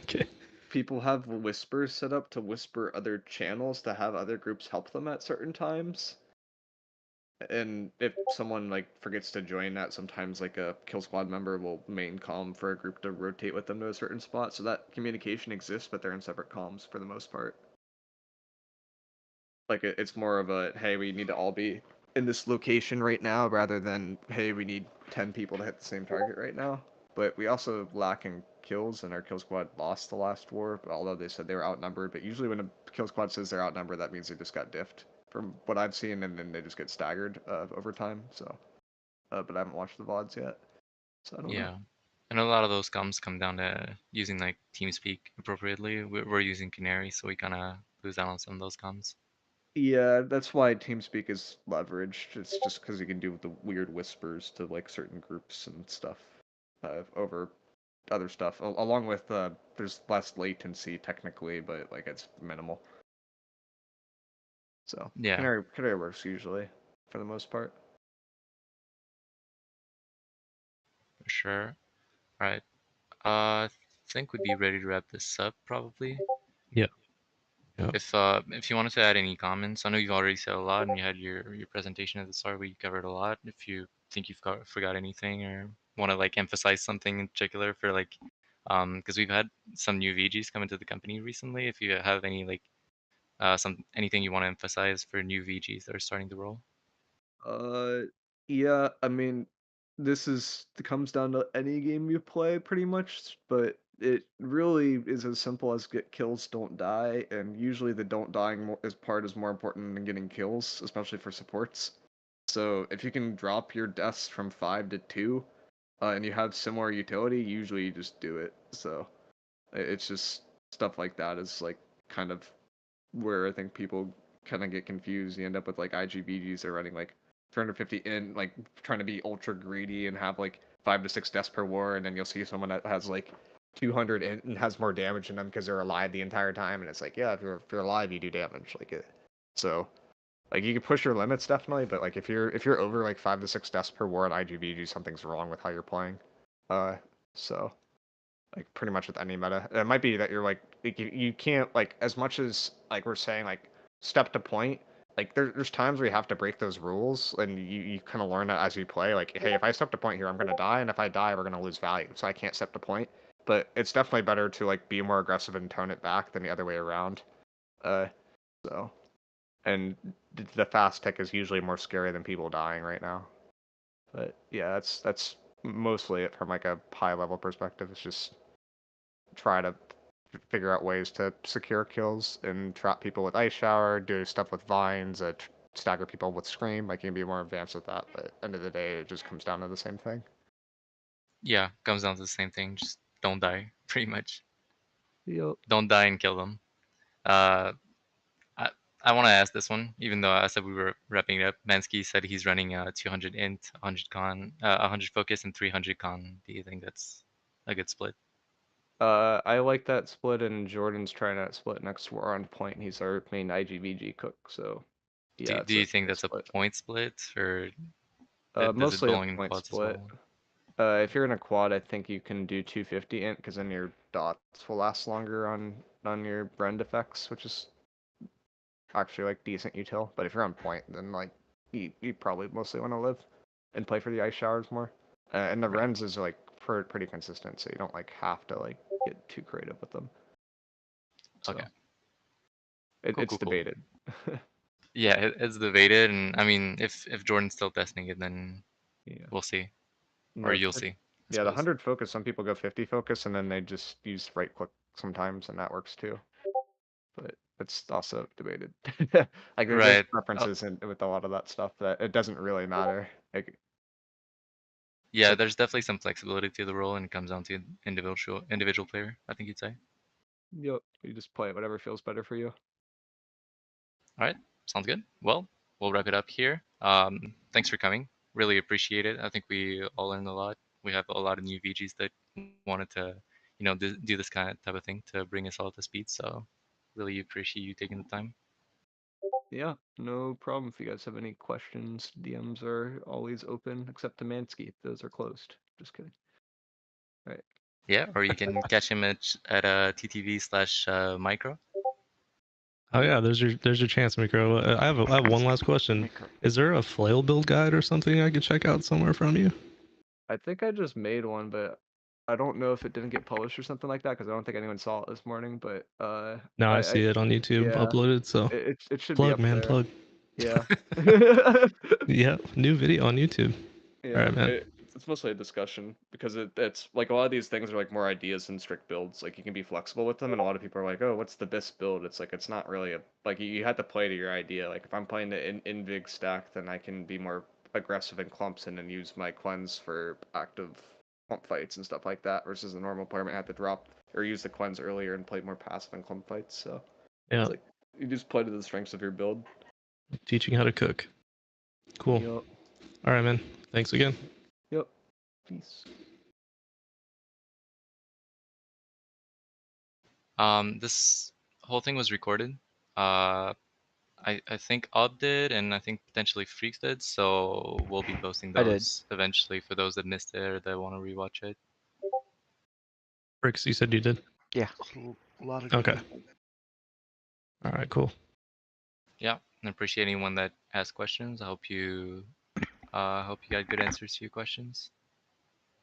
Okay. people have whispers set up to whisper other channels to have other groups help them at certain times. And if someone like forgets to join that, sometimes like a kill squad member will main comm for a group to rotate with them to a certain spot. So that communication exists, but they're in separate comms for the most part. Like it's more of a hey, we need to all be in this location right now, rather than hey, we need 10 people to hit the same target right now. But we also lack in kills, and our kill squad lost the last war. Although they said they were outnumbered, but usually when a kill squad says they're outnumbered, that means they just got diffed from what I've seen, and then they just get staggered over time. So, but I haven't watched the VODs yet, so I don't know. Yeah. And a lot of those comms come down to using like TeamSpeak appropriately. We're using Canary, so we kind of lose out on some of those comms. Yeah, that's why TeamSpeak is leveraged. It's just because you can do the weird whispers to like certain groups and stuff over other stuff. Along with there's less latency technically, but like it's minimal. So Yeah, Canary works usually for the most part. for sure. All right. I think we'd be ready to wrap this up probably. Yeah. Yeah. If you wanted to add any comments, I know you've already said a lot and you had your presentation at the start where you covered a lot. If you think you've forgot anything or want to like emphasize something in particular for like, because we've had some new VGs come into the company recently. If you have any like anything you want to emphasize for new VGs that are starting to roll. Uh, yeah, I mean, it comes down to any game you play pretty much, but it really is as simple as get kills, don't die, and usually the don't dying part is more important than getting kills, especially for supports. So if you can drop your deaths from 5 to 2, and you have similar utility, usually you just do it. So it's just stuff like that is like kind of where I think people kind of get confused. You end up with like IGBGs that are running like 350 in, like trying to be ultra greedy and have like 5 to 6 deaths per war, and then you'll see someone that has like 200 in and has more damage in them because they're alive the entire time, and it's like, yeah, if you're alive, you do damage like it. So like you can push your limits definitely, but like if you're over like 5 to 6 deaths per war at IGBG, something's wrong with how you're playing. Uh, so like pretty much with any meta. It might be that you're like you can't like as much as like we're saying like step to point. Like there's times where you have to break those rules, and you kind of learn that as you play. Like, hey, if I step to point here, I'm gonna die, and if I die, we're gonna lose value, so I can't step to point. But it's definitely better to like be more aggressive and tone it back than the other way around. Uh, so and the fast tick is usually more scary than people dying right now. But yeah, that's mostly it from like a high level perspective. It's just try to figure out ways to secure kills and trap people with Ice Shower, do stuff with Vines, stagger people with Scream. Like, you can be more advanced with that, but end of the day, it just comes down to the same thing. Yeah, comes down to the same thing. Just don't die, pretty much. Yep. Don't die and kill them. Uh, I, I want to ask this one, even though I said we were wrapping it up. Mansky said he's running 200 int, 100 con, 100 focus, and 300 con. Do you think that's a good split? I like that split, and Jordan's trying that split next war on point. He's our main IGVG cook, so Do, yeah, do it's a you think good that's a split. point split, or does it Mostly a belong in point quads as split. well? If you're in a quad, I think you can do 250 int, because then your dots will last longer on your brand effects, which is actually like decent util. But if you're on point, then like you probably mostly want to live and play for the ice showers more. And the Right. Rens is like pretty consistent, so you don't like have to like get too creative with them. Okay. So Cool, it's cool, cool. debated. Yeah, it's debated, and I mean, if Jordan's still testing it, then Yeah. we'll see, or No, you'll see, I yeah, the suppose. 100 focus. Some people go 50 focus, and then they just use right click sometimes, and that works too. But it's also debated. Like there's Right. preferences with a lot of that stuff that it doesn't really matter. Like, Yeah, but there's definitely some flexibility to the role, and it comes down to individual player, I think you'd say. yep, you just play it whatever feels better for you. All right, sounds good. Well, we'll wrap it up here. Thanks for coming. Really appreciate it. I think we all learned a lot. We have a lot of new VGs that wanted to, do this kind of type of thing to bring us all to speed. So, really appreciate you taking the time. Yeah, no problem. If you guys have any questions, DMs are always open, except to Mansky. Those are closed. Just kidding. All right. Yeah, or you can catch him at TTV/Micro. Oh yeah, there's your chance, Micro. I have one last question. Mecrow. Is there a flail build guide or something I could check out somewhere from you? I think I just made one, but I don't know if it didn't get published or something like that because I don't think anyone saw it this morning. But Now I I see it on YouTube yeah, uploaded. So it should be plug, up man, there. plug. Yeah. Yeah, new video on YouTube. All Yeah, right, man. it's mostly a discussion because it's like a lot of these things are like more ideas than strict builds. Like you can be flexible with them, and a lot of people are like, "Oh, what's the best build?" It's like it's not really a like you have to play to your idea. Like if I'm playing the Invig stack, then I can be more aggressive in clumps and then use my cleanse for active clump fights and stuff like that. Versus the normal player might have to drop or use the cleanse earlier and play more passive in clump fights. So Yeah, it's like you just play to the strengths of your build. teaching how to cook. Cool. Yup. All right, man. Thanks again. Yep. Peace. This whole thing was recorded. I think Odd did, and I think potentially Freaks did. So we'll be posting I did. those eventually for those that missed it or that want to rewatch it. Bricks, you said you did. Yeah. A lot of good Okay. info. All right, cool. Yeah, and I appreciate anyone that asked questions. I hope you got good answers to your questions.